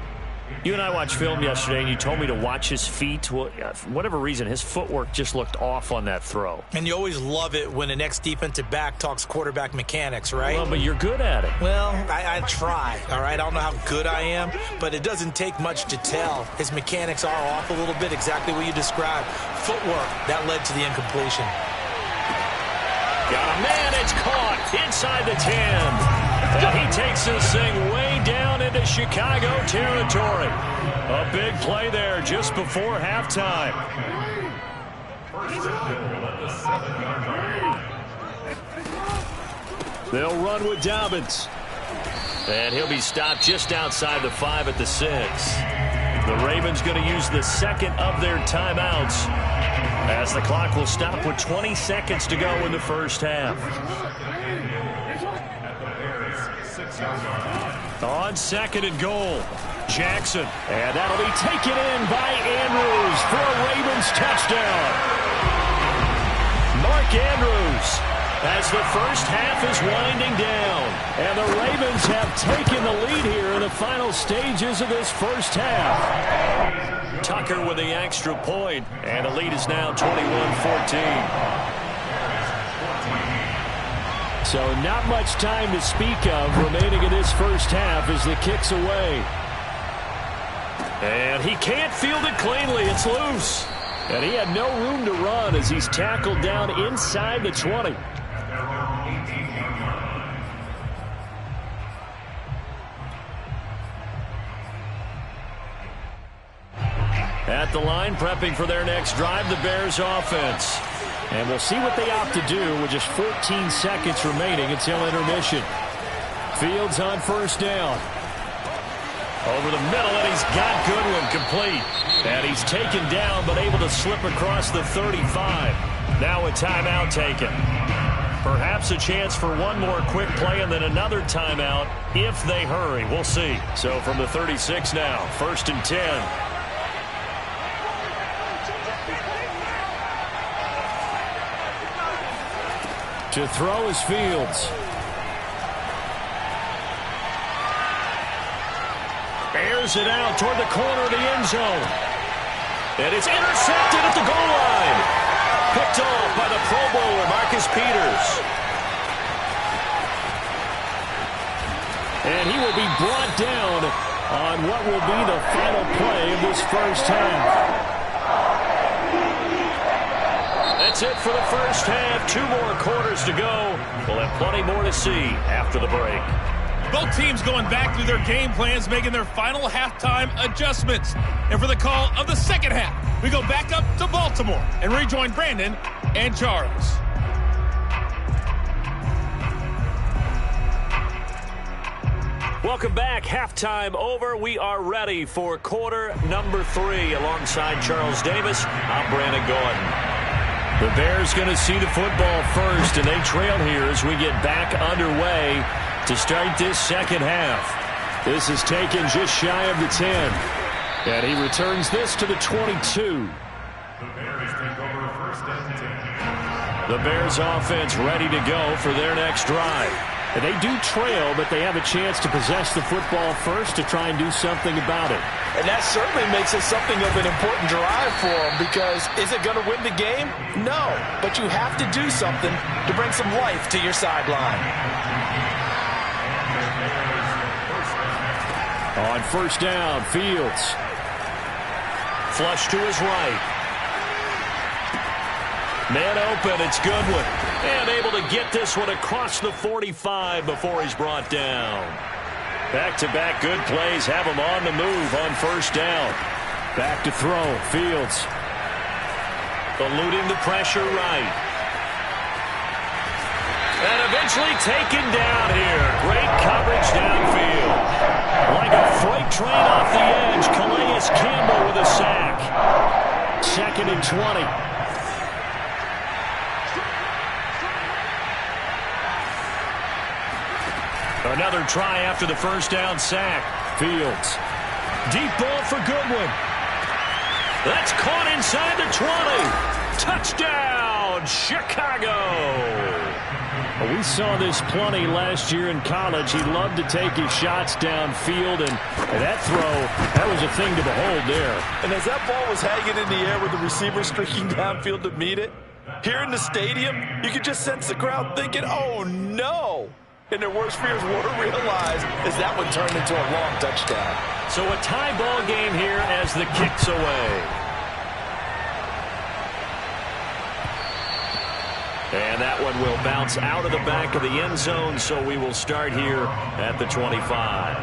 You and I watched film yesterday, and you told me to watch his feet. Well, for whatever reason, his footwork just looked off on that throw. And you always love it when an ex-defensive back talks quarterback mechanics, right? Well, but you're good at it. Well, I try, all right? I don't know how good I am, but it doesn't take much to tell. His mechanics are off a little bit, exactly what you described. Footwork, that led to the incompletion. Got a man, it's caught inside the 10. And he takes this thing way down into Chicago territory. A big play there just before halftime. They'll run with Dobbins. And he'll be stopped just outside the 5 at the 6. The Ravens going to use the second of their timeouts, as the clock will stop with 20 seconds to go in the first half. On second and goal, Jackson. And that'll be taken in by Andrews for a Ravens touchdown. Mark Andrews, as the first half is winding down. And the Ravens have taken the lead here in the final stages of this first half. Tucker with the extra point, and the lead is now 21-14. So not much time to speak of remaining in this first half as the kick's away. And he can't field it cleanly. It's loose. And he had no room to run as he's tackled down inside the 20. At the line, prepping for their next drive, the Bears offense. And we'll see what they opt to do with just 14 seconds remaining until intermission. Fields on first down. Over the middle, and he's got Goodwin complete. And he's taken down, but able to slip across the 35. Now a timeout taken. Perhaps a chance for one more quick play and then another timeout if they hurry. We'll see. So from the 36 now, 1st and 10. To throw is Fields. Airs it out toward the corner of the end zone. And it's intercepted at the goal line. Picked off by the Pro Bowler, Marcus Peters. And he will be brought down on what will be the final play of this first half. That's it for the first half. 2 more quarters to go. We'll have plenty more to see after the break. Both teams going back through their game plans, making their final halftime adjustments. And for the call of the second half, we go back up to Baltimore and rejoin Brandon and Charles. Welcome back. Halftime over. We are ready for quarter number 3. Alongside Charles Davis, I'm Brandon Gordon. The Bears going to see the football first, and they trail here as we get back underway to start this second half. This is taken just shy of the 10. And he returns this to the 22. The Bears take over 1st and 10. The Bears offense ready to go for their next drive. And they do trail, but they have a chance to possess the football first to try and do something about it. And that certainly makes it something of an important drive for them, because is it going to win the game? No, but you have to do something to bring some life to your sideline. On first down, Fields. flush to his right. Man open, it's Goodwin. And able to get this one across the 45 before he's brought down. Back-to-back good plays have him on the move on first down. Back to throw, Fields. Eluding the pressure right. And eventually taken down here. Great coverage downfield. Like a freight train off the edge, Calais Campbell with a sack. 2nd and 20. Another try after the first down sack. Fields. Deep ball for Goodwin. That's caught inside the 20. Touchdown, Chicago. We saw this plenty last year in college. He loved to take his shots downfield, and that throw, that was a thing to behold there. And as that ball was hanging in the air with the receiver streaking downfield to meet it, here in the stadium, you could just sense the crowd thinking, oh, no. And their worst fears were realized as that one turned into a long touchdown. So a tie ball game here as the kick's away. And that one will bounce out of the back of the end zone, so we will start here at the 25.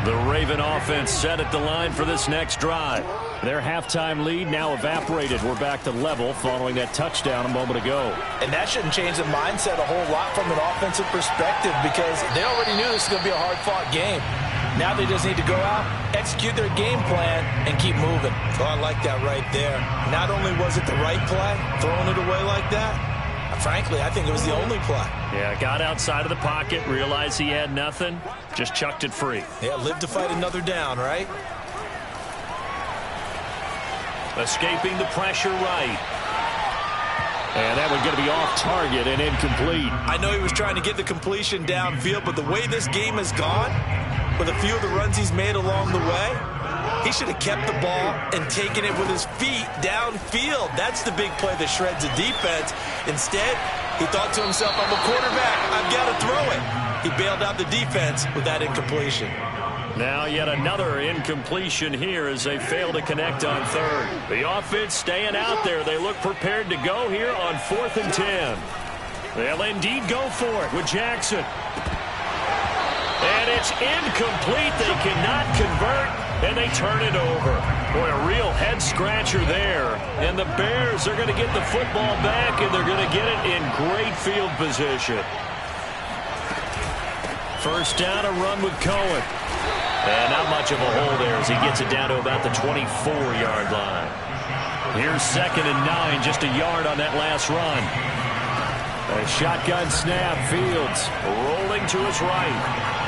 The Raven offense set at the line for this next drive. Their halftime lead now evaporated. We're back to level following that touchdown a moment ago. And that shouldn't change the mindset a whole lot from an offensive perspective because they already knew this was going to be a hard-fought game. Now they just need to go out, execute their game plan, and keep moving. Oh, I like that right there. Not only was it the right play, throwing it away like that, frankly, I think it was the only play. Yeah, got outside of the pocket, realized he had nothing, just chucked it free. Yeah, live to fight another down, right? Escaping the pressure right. And that one's going to be off target and incomplete. I know he was trying to get the completion downfield, but the way this game has gone, with a few of the runs he's made along the way, he should have kept the ball and taken it with his feet downfield. That's the big play that shreds the defense. Instead, he thought to himself, I'm a quarterback, I've got to throw it. He bailed out the defense with that incompletion. Now yet another incompletion here as they fail to connect on third. The offense staying out there. They look prepared to go here on 4th and 10. They'll indeed go for it with Jackson. And it's incomplete. They cannot convert, and they turn it over. Boy, a real head-scratcher there. And the Bears are going to get the football back, and they're going to get it in great field position. First down, a run with Cohen. And not much of a hole there as he gets it down to about the 24-yard line. Here's 2nd and 9, just a yard on that last run. A shotgun snap, Fields rolling to his right.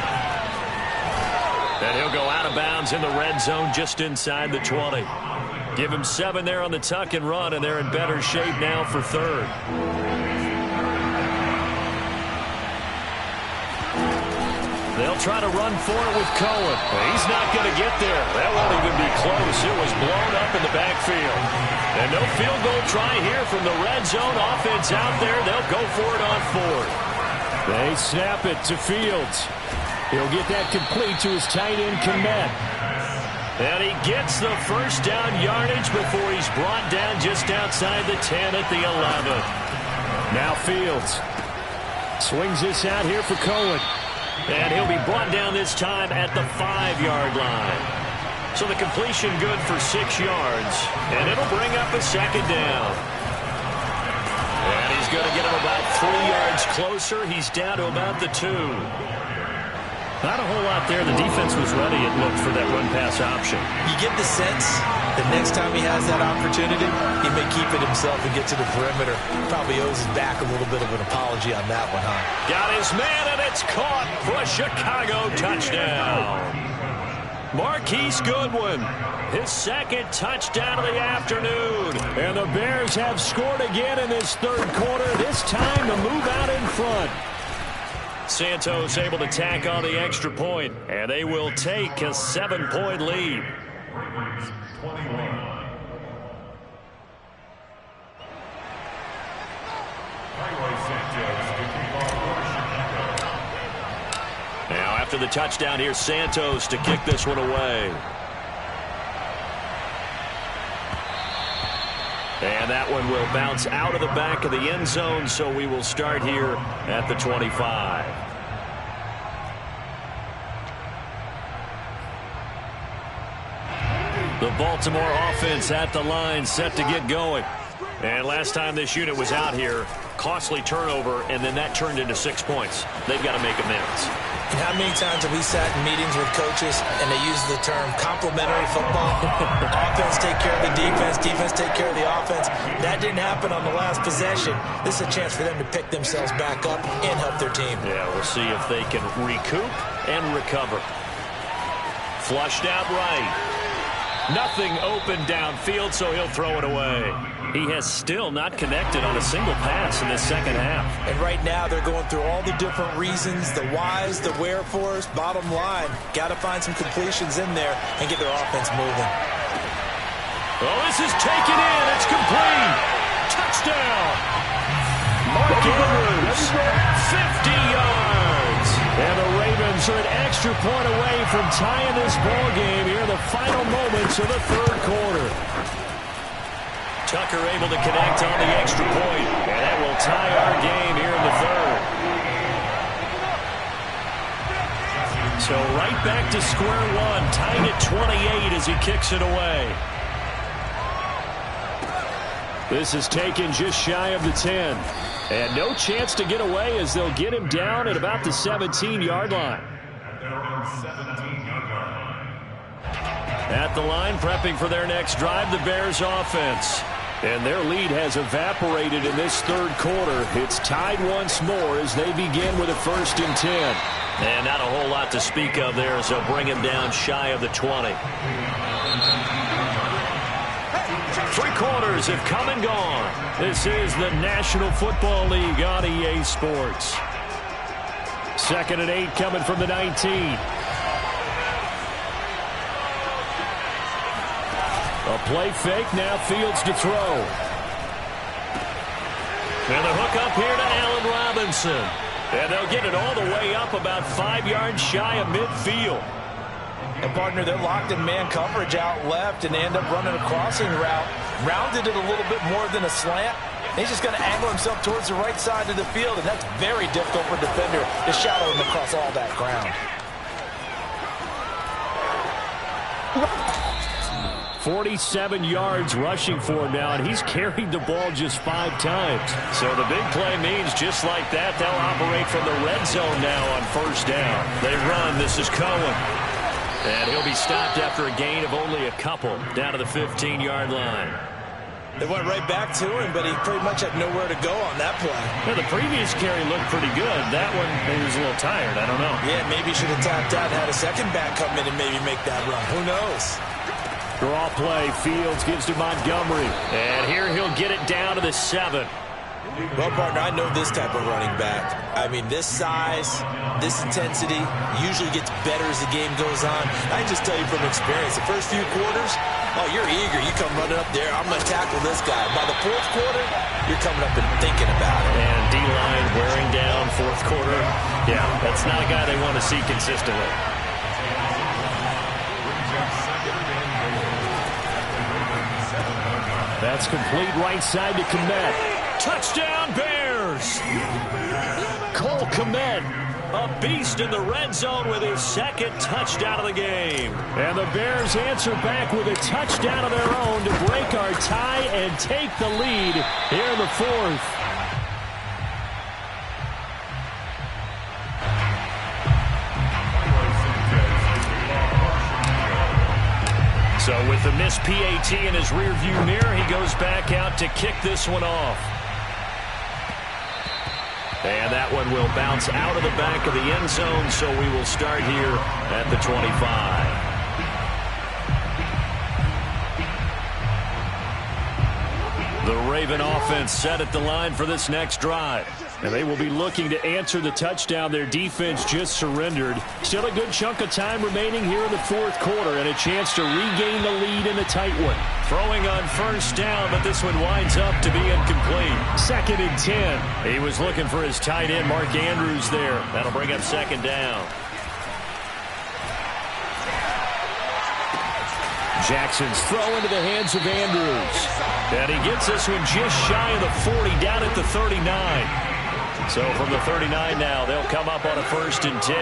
And he'll go out of bounds in the red zone just inside the 20. Give him 7 there on the tuck and run, and they're in better shape now for third. They'll try to run for it with Cohen. He's not going to get there. That won't even be close. It was blown up in the backfield. And no field goal try here from the red zone. Offense out there. They'll go for it on 4th. They snap it to Fields. He'll get that complete to his tight end, Kmet. And he gets the first down yardage before he's brought down just outside the 10 at the 11. Now Fields swings this out here for Cohen. And he'll be brought down this time at the 5-yard line. So the completion good for 6 yards. And it'll bring up a 2nd down. And he's going to get him about 3 yards closer. He's down to about the 2. Not a whole lot there. The defense was ready, it looked, for that run-pass option. You get the sense that next time he has that opportunity, he may keep it himself and get to the perimeter. Probably owes his back a little bit of an apology on that one, huh? Got his man, and it's caught for a Chicago touchdown. Marquise Goodwin, his 2nd touchdown of the afternoon. And the Bears have scored again in this 3rd quarter, this time to move out in front. Santos able to tack on the extra point, and they will take a 7-point lead. Now after the touchdown. Here's Santos to kick this one away. And that one will bounce out of the back of the end zone, so we will start here at the 25. The Baltimore offense at the line, set to get going. And last time this unit was out here, costly turnover, and then that turned into 6 points. They've got to make amends. And how many times have we sat in meetings with coaches and they use the term complementary football? Offense take care of the defense, defense take care of the offense. That didn't happen on the last possession. This is a chance for them to pick themselves back up and help their team. Yeah, we'll see if they can recoup and recover. Flushed out right. Nothing open downfield, so he'll throw it away. He has still not connected on a single pass in this second half. And right now they're going through all the different reasons, the whys, the wherefores. Bottom line, got to find some completions in there and get their offense moving. Oh, this is taken in. It's complete. Touchdown. Mark Andrews, 50 yards. And the Ravens are an extra point away from tying this ball game here in the final moments of the third quarter. Tucker able to connect on the extra point, and that will tie our game here in the third. So right back to square one, tied at 28 as he kicks it away. This is taken just shy of the 10. And no chance to get away as they'll get him down at about the 17-yard line. At the line, prepping for their next drive, the Bears offense. And their lead has evaporated in this third quarter. It's tied once more as they begin with a 1st and 10. And not a whole lot to speak of there as they'll bring him down shy of the 20. 3 quarters have come and gone. This is the National Football League on EA Sports. 2nd and 8 coming from the 19. A play fake, now Fields to throw. And the hook up here to Allen Robinson. And they'll get it all the way up about 5 yards shy of midfield. And partner, they're locked in man coverage out left, and they end up running a crossing route. Rounded it a little bit more than a slant. He's just going to angle himself towards the right side of the field, and that's very difficult for a defender to shadow him across all that ground. 47 yards rushing for him now, and he's carried the ball just 5 times. So the big play means just like that, they'll operate from the red zone now on 1st down. They run. This is Cohen. And he'll be stopped after a gain of only a couple down to the 15-yard line. They went right back to him, but he pretty much had nowhere to go on that play. Yeah, the previous carry looked pretty good. That one, maybe he was a little tired. I don't know. Yeah, maybe he should have tapped out and had a second back come in and maybe make that run. Who knows? Draw play. Fields gives to Montgomery. And here he'll get it down to the 7. Well, partner, I know this type of running back. I mean, this size, this intensity usually gets better as the game goes on. I just tell you from experience, the first few quarters, oh, you're eager. You come running up there. I'm going to tackle this guy. By the 4th quarter, you're coming up and thinking about it. And D-line wearing down 4th quarter. Yeah, that's not a guy they want to see consistently. That's complete right side to Kmet. Touchdown, Bears! Cole Kmet, a beast in the red zone with his 2nd touchdown of the game. And the Bears answer back with a touchdown of their own to break our tie and take the lead here in the 4th. So with the missed PAT in his rearview mirror, he goes back out to kick this one off. And that one will bounce out of the back of the end zone, so we will start here at the 25. The Raven offense set at the line for this next drive. And they will be looking to answer the touchdown their defense just surrendered. Still a good chunk of time remaining here in the 4th quarter and a chance to regain the lead in a tight one. Throwing on 1st down, but this one winds up to be incomplete. 2nd and 10. He was looking for his tight end, Mark Andrews, there. That'll bring up 2nd down. Jackson's throw into the hands of Andrews. And he gets this one just shy of the 40, down at the 39. So from the 39 now, they'll come up on a 1st and 10.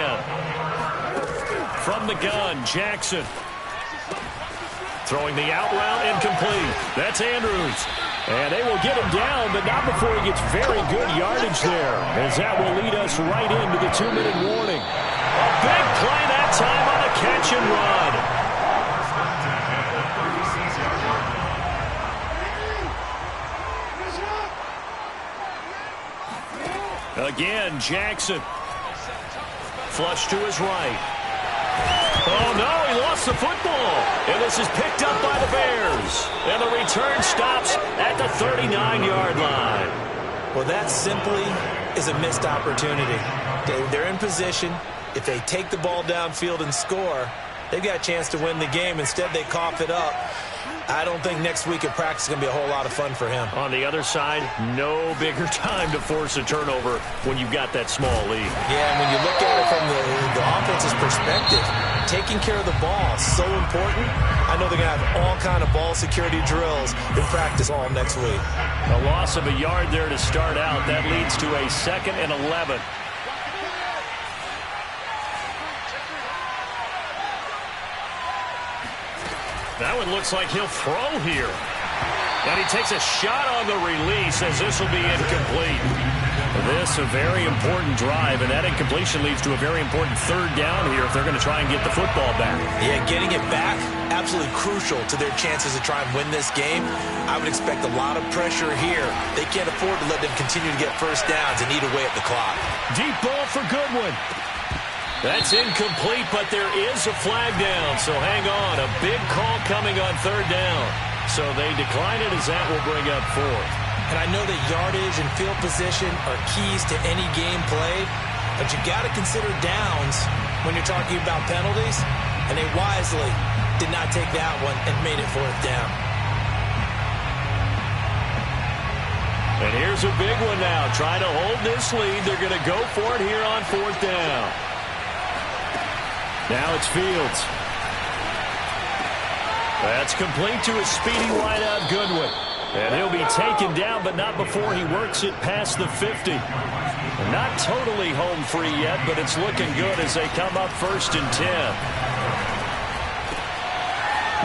From the gun, Jackson. Throwing the out route incomplete. That's Andrews. And they will get him down, but not before he gets very good yardage there, as that will lead us right into the 2-minute warning. A big play that time on a catch and run. Again, Jackson. Flush to his right. Oh, no, he lost the football. And this is picked up by the Bears. And the return stops at the 39-yard line. Well, that simply is a missed opportunity. They're in position. If they take the ball downfield and score, they've got a chance to win the game. Instead, they cough it up. I don't think next week at practice is going to be a whole lot of fun for him. On the other side, no bigger time to force a turnover when you've got that small lead. Yeah, and when you look at it from the offense's perspective, taking care of the ball is so important. I know they're going to have all kind of ball security drills in practice all next week. A loss of a yard there to start out. That leads to a 2nd and 11. That one looks like he'll throw here. And he takes a shot on the release as this will be incomplete. This a very important drive, and that incompletion leads to a very important 3rd down here if they're going to try and get the football back. Yeah, getting it back, absolutely crucial to their chances to try and win this game. I would expect a lot of pressure here. They can't afford to let them continue to get 1st downs and eat away at the clock. Deep ball for Goodwin. That's incomplete, but there is a flag down, so hang on. A big call coming on 3rd down. So they decline it as that will bring up 4th. And I know that yardage and field position are keys to any game played, but you got to consider downs when you're talking about penalties, and they wisely did not take that one and made it 4th down. And here's a big one now. Trying to hold this lead. They're going to go for it here on 4th down. Now it's Fields. That's complete to a speedy wideout Goodwin. And he'll be taken down, but not before he works it past the 50. Not totally home free yet, but it's looking good as they come up 1st and 10.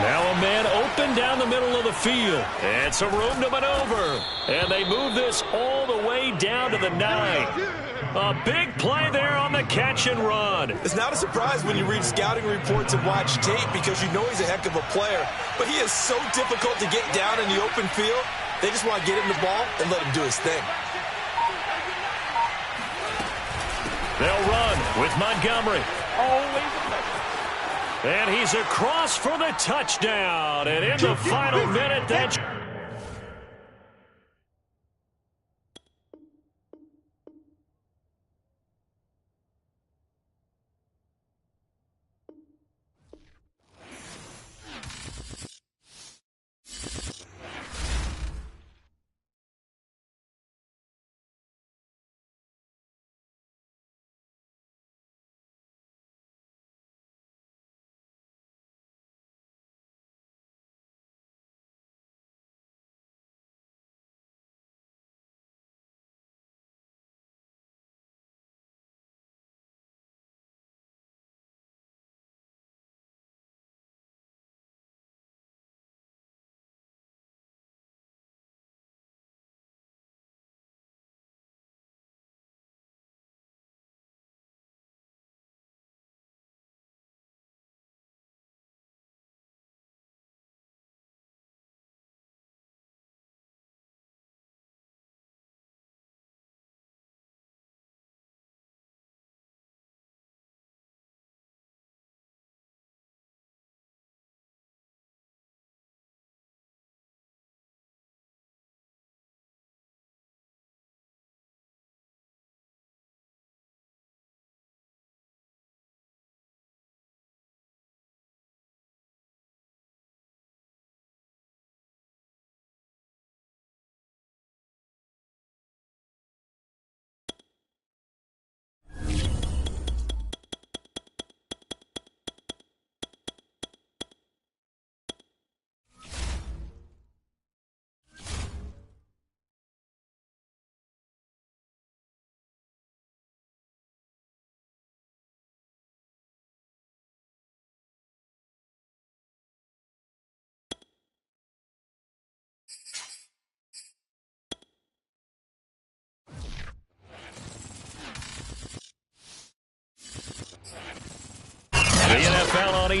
Now a man open down the middle of the field. And some room to maneuver. And they move this all the way down to the 9. A big play there on the catch and run. It's not a surprise when you read scouting reports and watch tape because you know he's a heck of a player. But he is so difficult to get down in the open field. They just want to get him the ball and let him do his thing. They'll run with Montgomery. And he's across for the touchdown. And in the final minute, that's...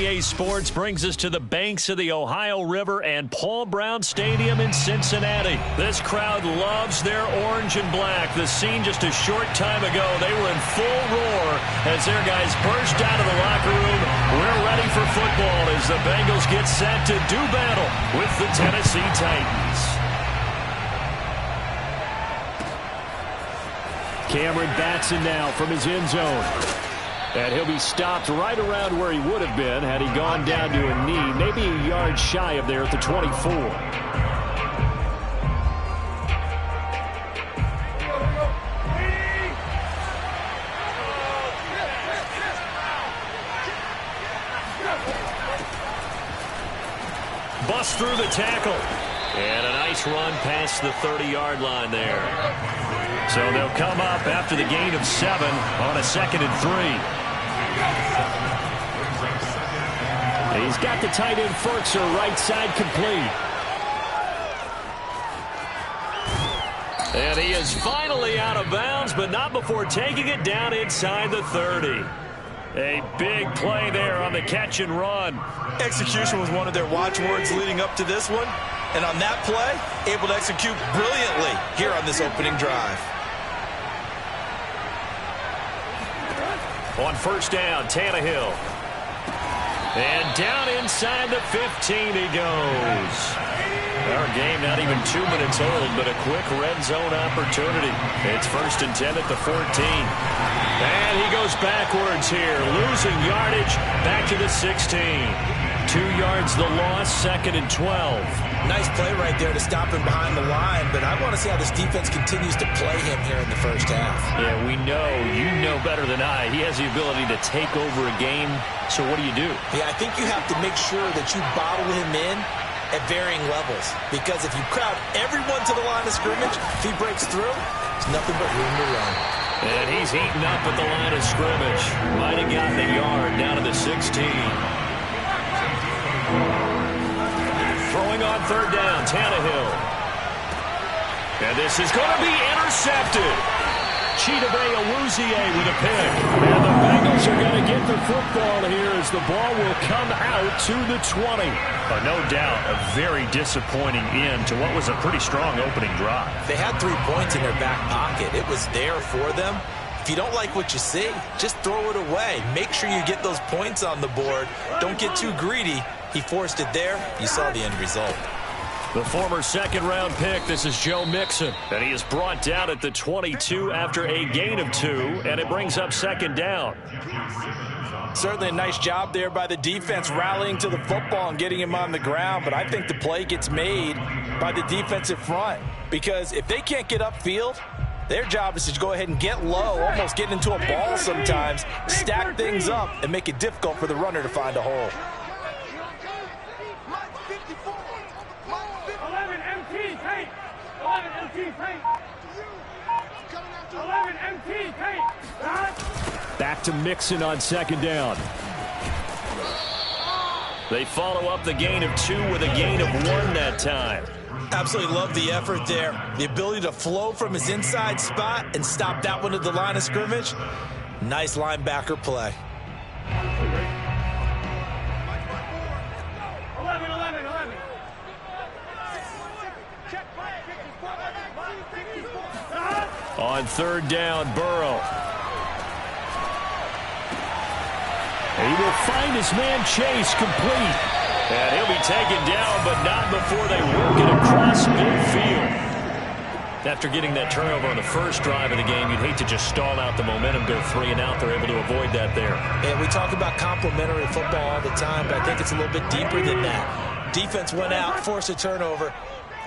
EA Sports brings us to the banks of the Ohio River and Paul Brown Stadium in Cincinnati. This crowd loves their orange and black. The scene just a short time ago, they were in full roar as their guys burst out of the locker room. We're ready for football as the Bengals get set to do battle with the Tennessee Titans. Cameron Batson now from his end zone. And he'll be stopped right around where he would have been had he gone down to a knee, maybe a yard shy of there at the 24. Bust through the tackle. And a nice run past the 30-yard line there. So they'll come up after the gain of 7 on a 2nd and 3. He's got the tight end Furtzer right side complete. And he is finally out of bounds, but not before taking it down inside the 30. A big play there on the catch and run. Execution was one of their watchwords leading up to this one. And on that play, able to execute brilliantly here on this opening drive. On first down, Tannehill. And down inside the 15 he goes. Our game not even 2 minutes old, but a quick red zone opportunity. It's 1st and 10 at the 14. And he goes backwards here, losing yardage back to the 16. 2 yards the loss, 2nd and 12. Nice play right there to stop him behind the line, but I want to see how this defense continues to play him here in the first half. Yeah, we know, you know better than I, he has the ability to take over a game, so what do you do? Yeah, I think you have to make sure that you bottle him in at varying levels, because if you crowd everyone to the line of scrimmage, if he breaks through, there's nothing but room to run. And he's heating up at the line of scrimmage. Might have gotten a yard down to the 16. Throwing on third down, Tannehill. And this is going to be intercepted. Chidobe Awuzie with a pick. And the Bengals are going to get the football here as the ball will come out to the 20. No doubt a very disappointing end to what was a pretty strong opening drive. They had 3 points in their back pocket. It was there for them. If you don't like what you see, just throw it away. Make sure you get those points on the board. Don't get too greedy. He forced it there. You saw the end result. The former second-round pick, this is Joe Mixon. And he is brought down at the 22 after a gain of 2, and it brings up 2nd down. Certainly a nice job there by the defense rallying to the football and getting him on the ground, but I think the play gets made by the defensive front, because if they can't get upfield, their job is to go ahead and get low, almost get into a ball sometimes, stack things up, and make it difficult for the runner to find a hole. 11 MT tape. 11 MT tape. 11 MT tape. Back to Mixon on 2nd down. They follow up the gain of 2 with a gain of 1 that time. Absolutely love the effort there. The ability to flow from his inside spot and stop that one at the line of scrimmage. Nice linebacker play. 11. On third down, Burrow. He will find his man Chase complete. And he'll be taken down, but not before they work it across midfield. After getting that turnover on the first drive of the game, you'd hate to just stall out the momentum, go 3 and out. They're able to avoid that there. And we talk about complementary football all the time, but I think it's a little bit deeper than that. Defense went out, forced a turnover,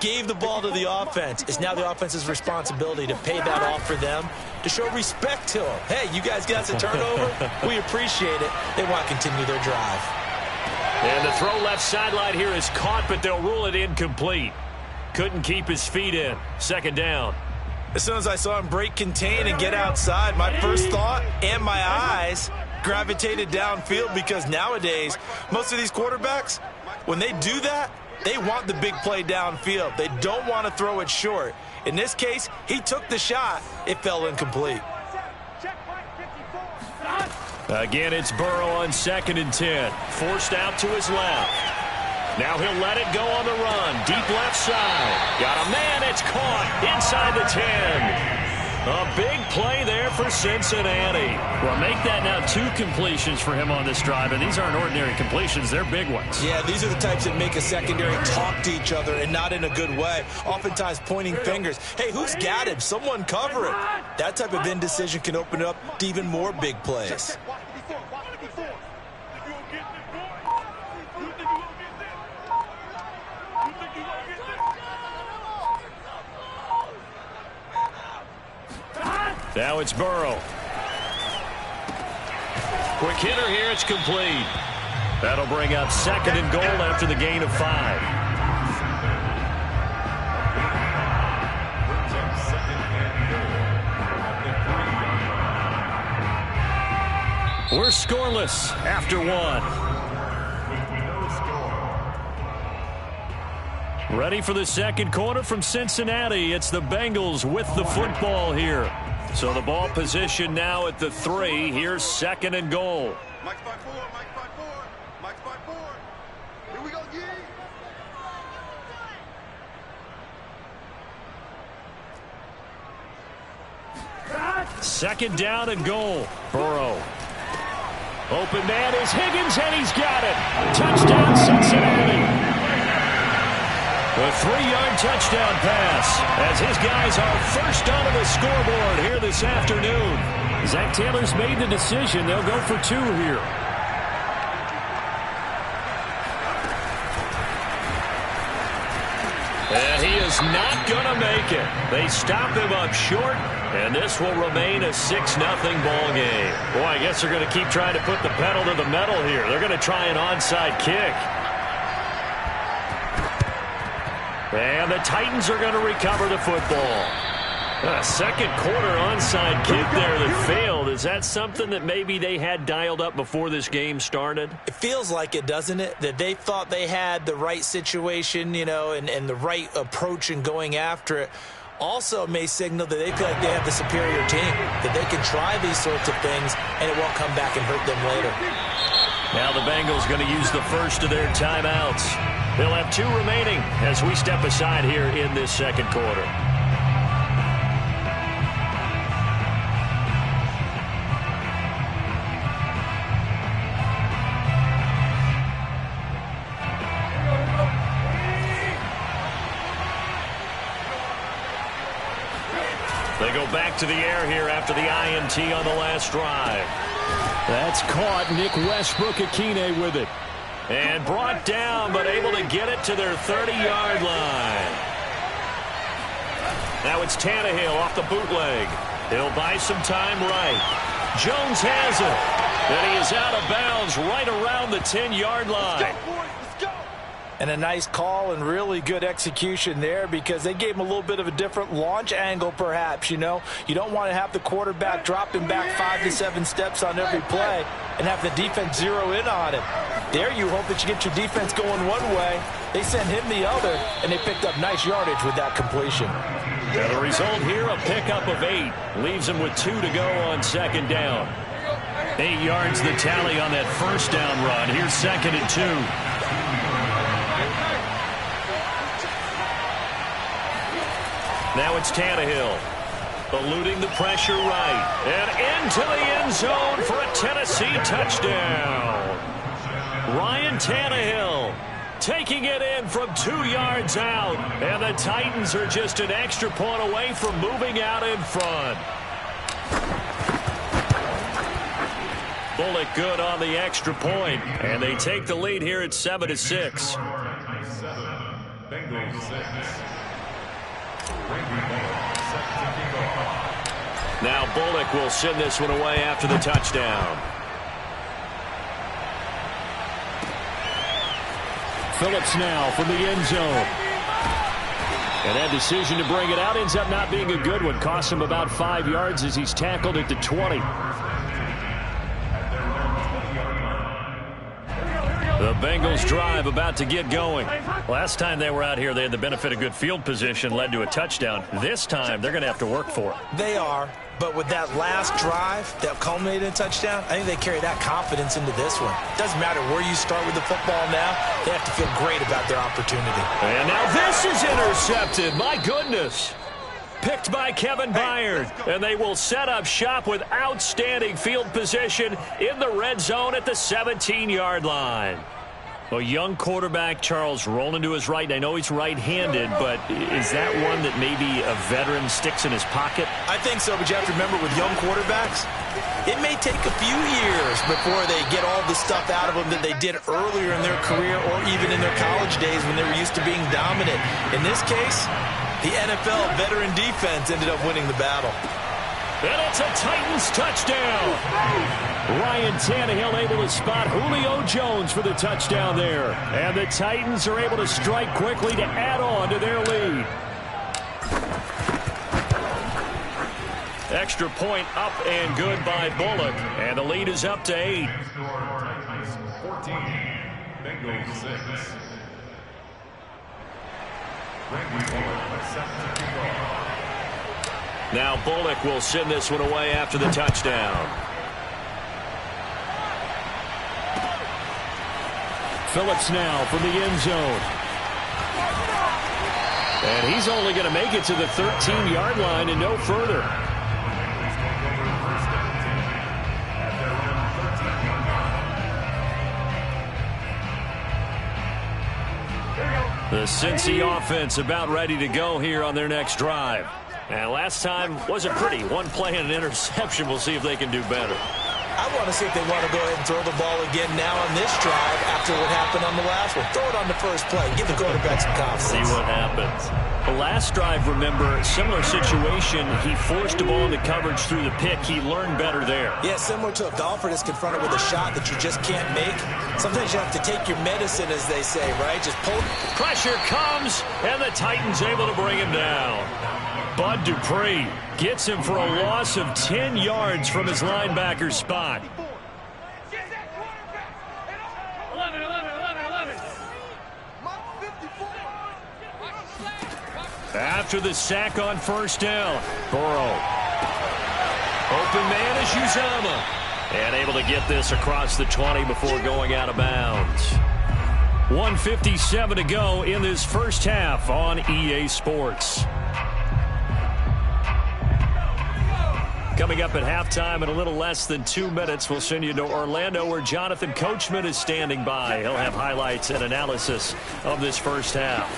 gave the ball to the offense. It's now the offense's responsibility to pay that off for them, to show respect to them. Hey, you guys got a turnover? We appreciate it. They want to continue their drive. And the throw left sideline here is caught, but they'll rule it incomplete. Couldn't keep his feet in. 2nd down. As soon as I saw him break contain and get outside, my first thought and my eyes gravitated downfield, because nowadays, most of these quarterbacks, when they do that, they want the big play downfield. They don't want to throw it short. In this case, he took the shot. It fell incomplete. Again, it's Burrow on 2nd and 10. Forced out to his left. Now he'll let it go on the run. Deep left side. Got a man. It's caught inside the 10. A big play there for Cincinnati. Well, make that now 2 completions for him on this drive, and these aren't ordinary completions. They're big ones. Yeah, these are the types that make a secondary talk to each other and not in a good way. Oftentimes pointing fingers. Hey, who's got him? Someone cover it. That type of indecision can open up to even more big plays. Now it's Burrow. Quick hitter here. It's complete. That'll bring up 2nd and goal after the gain of 5. We're scoreless after 1. Ready for the second quarter from Cincinnati. It's the Bengals with the football here. So the ball position now at the 3. Here's 2nd and goal. Mike's by 4. Mike's by 4. Mike's by 4. Here we go, Yee. 2nd down and goal. Burrow. Open man is Higgins, and he's got it. Touchdown, Cincinnati. A 3-yard touchdown pass as his guys are first onto the scoreboard here this afternoon. Zach Taylor's made the decision. They'll go for 2 here. And he is not going to make it. They stop him up short, and this will remain a 6-0 ball game. Boy, I guess they're going to keep trying to put the pedal to the metal here. They're going to try an onside kick. And the Titans are going to recover the football. A second quarter onside kick there that failed. Is that something that maybe they had dialed up before this game started? It feels like it, doesn't it? That they thought they had the right situation, you know, and the right approach in going after it. Also may signal that they feel like they have the superior team, that they can try these sorts of things and it won't come back and hurt them later. Now the Bengals going to use the first of their timeouts. They'll have 2 remaining as we step aside here in this second quarter. They go back to the air here after the INT on the last drive. That's caught. Nick Westbrook-Akine with it. And brought down, but able to get it to their 30-yard line. Now it's Tannehill off the bootleg. He'll buy some time right. Jones has it. And he is out of bounds right around the 10-yard line. And a nice call and really good execution there because they gave him a little bit of a different launch angle perhaps, you know. You don't want to have the quarterback dropping back 5 to 7 steps on every play and have the defense zero in on it. There you hope that you get your defense going one way. They sent him the other, and they picked up nice yardage with that completion. Now the result here, a pickup of 8. Leaves them with 2 to go on 2nd down. 8 yards the tally on that first down run. Here's 2nd and 2. Now it's Tannehill, eluding the pressure right, and into the end zone for a Tennessee touchdown. Ryan Tannehill taking it in from 2 yards out, and the Titans are just an extra point away from moving out in front. Bullock good on the extra point, and they take the lead here at 7-6. Bengals 6. Now Bullock will send this one away after the touchdown. Phillips now from the end zone. And that decision to bring it out ends up not being a good one. Costs him about 5 yards as he's tackled at the 20. The Bengals drive about to get going. Last time they were out here, they had the benefit of good field position, led to a touchdown. This time, they're going to have to work for it. They are, But with that last drive that culminated in a touchdown, I think they carry that confidence into this one. Doesn't matter where you start with the football now. They have to feel great about their opportunity. And now this is intercepted. My goodness. Picked by Kevin Byard. And they will set up shop with outstanding field position in the red zone at the 17-yard line. A young quarterback, Charles, rolling to his right. I know he's right-handed, but is that one that maybe a veteran sticks in his pocket? I think so, but you have to remember with young quarterbacks, it may take a few years before they get all the stuff out of them that they did earlier in their career or even in their college days when they were used to being dominant. In this case, the NFL veteran defense ended up winning the battle. And it's a Titans touchdown. Ryan Tannehill able to spot Julio Jones for the touchdown there. And the Titans are able to strike quickly to add on to their lead. Extra point up and good by Bullock. And the lead is up to 8. Titans 14, Bengals 6. Randy Bullock set to kick off. Now Bullock will send this one away after the touchdown. Phillips now from the end zone. And he's only going to make it to the 13-yard line and no further. The Cincy offense about ready to go here on their next drive. And last time wasn't pretty. One play and an interception. We'll see if they can do better. I want to see if they want to go ahead and throw the ball again now on this drive after what happened on the last one. Throw it on the first play. Give the quarterback some confidence. See what happens. The last drive, remember, similar situation. He forced the ball into coverage through the pick. He learned better there. Yeah, similar to a golfer that's confronted with a shot that you just can't make. Sometimes you have to take your medicine, as they say, right? Just pull. Pressure comes, and the Titans able to bring him down. Bud Dupree gets him for a loss of 10 yards from his linebacker spot. 11. After the sack on first down, Burrow. Open man is Uzomah. And able to get this across the 20 before going out of bounds. 1:57 to go in this first half on EA Sports. Coming up at halftime in a little less than 2 minutes, we'll send you to Orlando where Jonathan Coachman is standing by. He'll have highlights and analysis of this first half.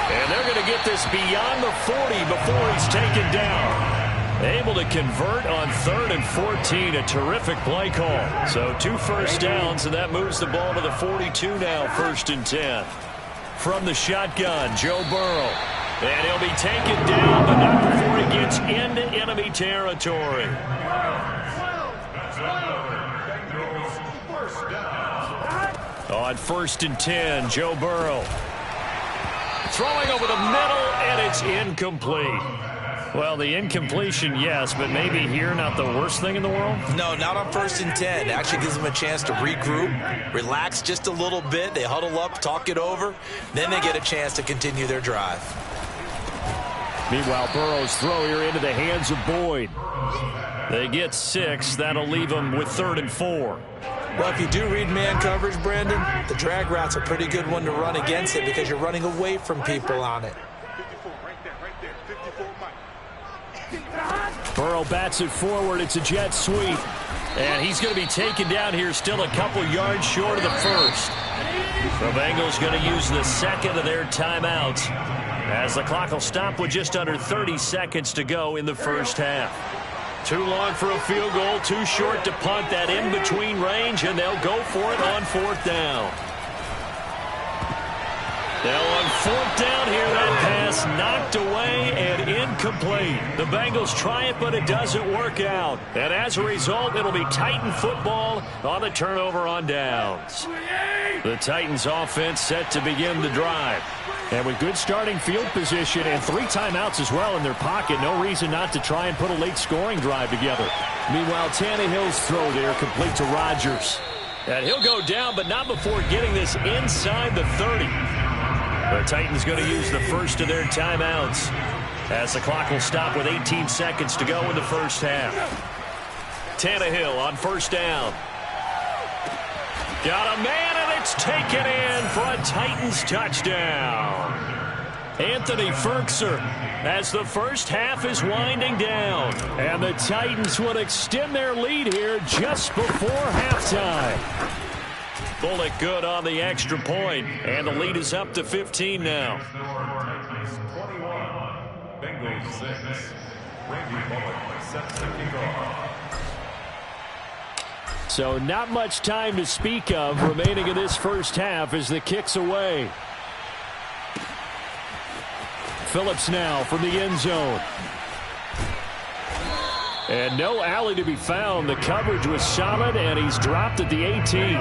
And they're going to get this beyond the 40 before he's taken down. Able to convert on 3rd and 14. A terrific play call. So 2 first downs, and that moves the ball to the 42 now, 1st and 10. From the shotgun, Joe Burrow. And he'll be taken down, but not before he gets into enemy territory. On 1st and 10, Joe Burrow. Throwing over the middle, and it's incomplete. Well, the incompletion, yes, but maybe here not the worst thing in the world? No, not on 1st and 10. It actually gives them a chance to regroup, relax just a little bit. They huddle up, talk it over. Then they get a chance to continue their drive. Meanwhile, Burrow's throw here into the hands of Boyd. They get 6. That'll leave them with 3rd and 4. Well, if you do read man coverage, Brandon, the drag route's a pretty good one to run against it because you're running away from people on it. 54, right there, 54, Mike. Burrow bats it forward. It's a jet sweep. And he's going to be taken down here still a couple yards short of the first. The Bengals going to use the second of their timeouts as the clock will stop with just under 30 seconds to go in the first half. Too long for a field goal, too short to punt. That in-between range, and they'll go for it on 4th down. Now on 4th down here, that pass knocked away and incomplete. The Bengals try it, but it doesn't work out. And as a result, it'll be Titan football on the turnover on downs. The Titans offense set to begin the drive. And with good starting field position and 3 timeouts as well in their pocket, no reason not to try and put a late scoring drive together. Meanwhile, Tannehill's throw there complete to Rodgers. And he'll go down, but not before getting this inside the 30. The Titans going to use the first of their timeouts. as the clock will stop with 18 seconds to go in the first half. Tannehill on first down. Got a man, and it's taken in for a Titans touchdown. Anthony Ferkser as the first half is winding down. And the Titans would extend their lead here just before halftime. Bullock good on the extra point, and the lead is up to 15 now. Titans 21, Bengals 6. Randy Bullock sets the kickoff. So not much time to speak of remaining in this first half as the kick's away. Phillips now from the end zone. And no alley to be found. The coverage was solid, and he's dropped at the 18.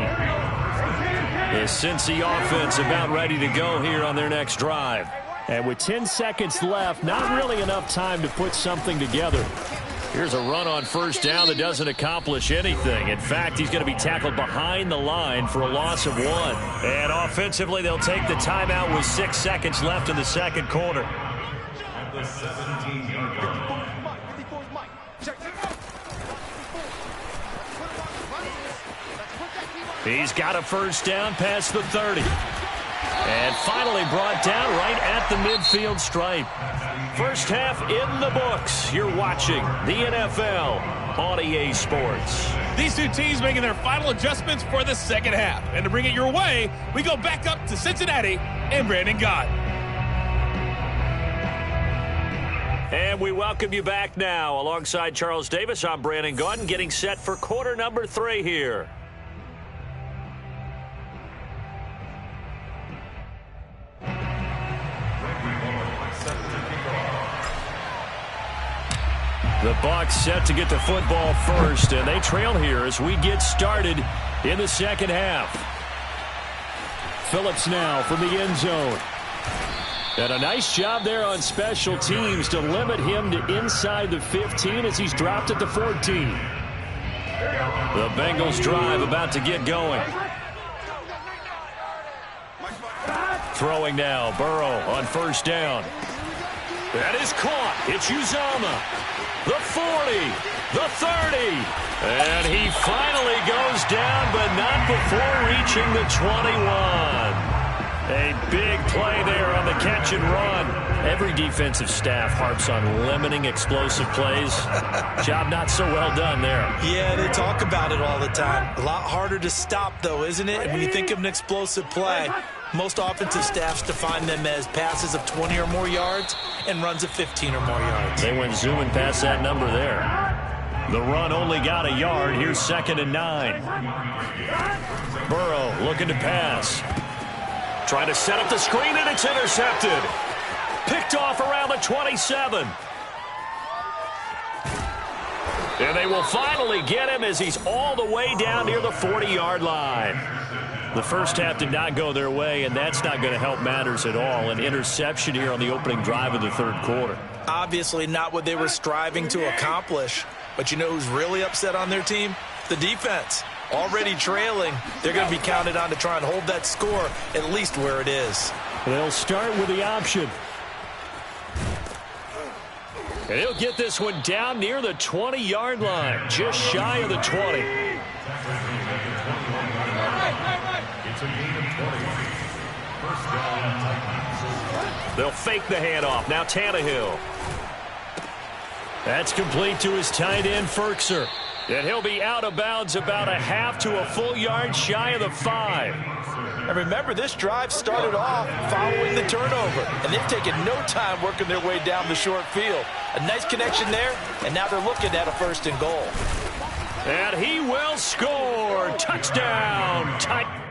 The Cincy offense about ready to go here on their next drive. And with 10 seconds left, not really enough time to put something together. Here's a run on first down that doesn't accomplish anything. In fact, he's going to be tackled behind the line for a loss of 1. And offensively, they'll take the timeout with 6 seconds left in the second quarter. At the 17-yard line. He's got a first down past the 30. And finally brought down right at the midfield stripe. First half in the books. You're watching the NFL on EA Sports. These two teams making their final adjustments for the second half. And to bring it your way, we go back up to Cincinnati and Brandon Gott. And we welcome you back now. Alongside Charles Davis, I'm Brandon Gott, getting set for quarter number 3 here. The Bucs set to get the football first, and they trail here as we get started in the second half. Phillips now from the end zone. And a nice job there on special teams to limit him to inside the 15 as he's dropped at the 14. The Bengals drive about to get going. Throwing now, Burrow on first down. That is caught. It's Uzomah. The 40, the 30, and he finally goes down, but not before reaching the 21. A big play there on the catch and run. Every defensive staff harps on limiting explosive plays. Job not so well done there. Yeah, they talk about it all the time. A lot harder to stop, though, isn't it? And when you think of an explosive play, most offensive staffs define them as passes of 20 or more yards and runs of 15 or more yards. They went zooming past that number there. The run only got a yard. Here's 2nd and 9. Burrow looking to pass. Trying to set up the screen, and it's intercepted. Picked off around the 27. And they will finally get him as he's all the way down near the 40-yard line. The first half did not go their way, and that's not going to help matters at all. An interception here on the opening drive of the third quarter. Obviously not what they were striving to accomplish. But you know who's really upset on their team? The defense. Already trailing. They're going to be counted on to try and hold that score at least where it is. They'll start with the option. And he'll get this one down near the 20-yard line, just shy of the 20. It's a gain of 20. First down, Titans. They'll fake the handoff. Now Tannehill. That's complete to his tight end, Ferkser. And he'll be out of bounds about a half to a full yard shy of the 5. And remember, this drive started off following the turnover, and they've taken no time working their way down the short field. A nice connection there, and now they're looking at a 1st and goal. And he will score. Touchdown, Titans.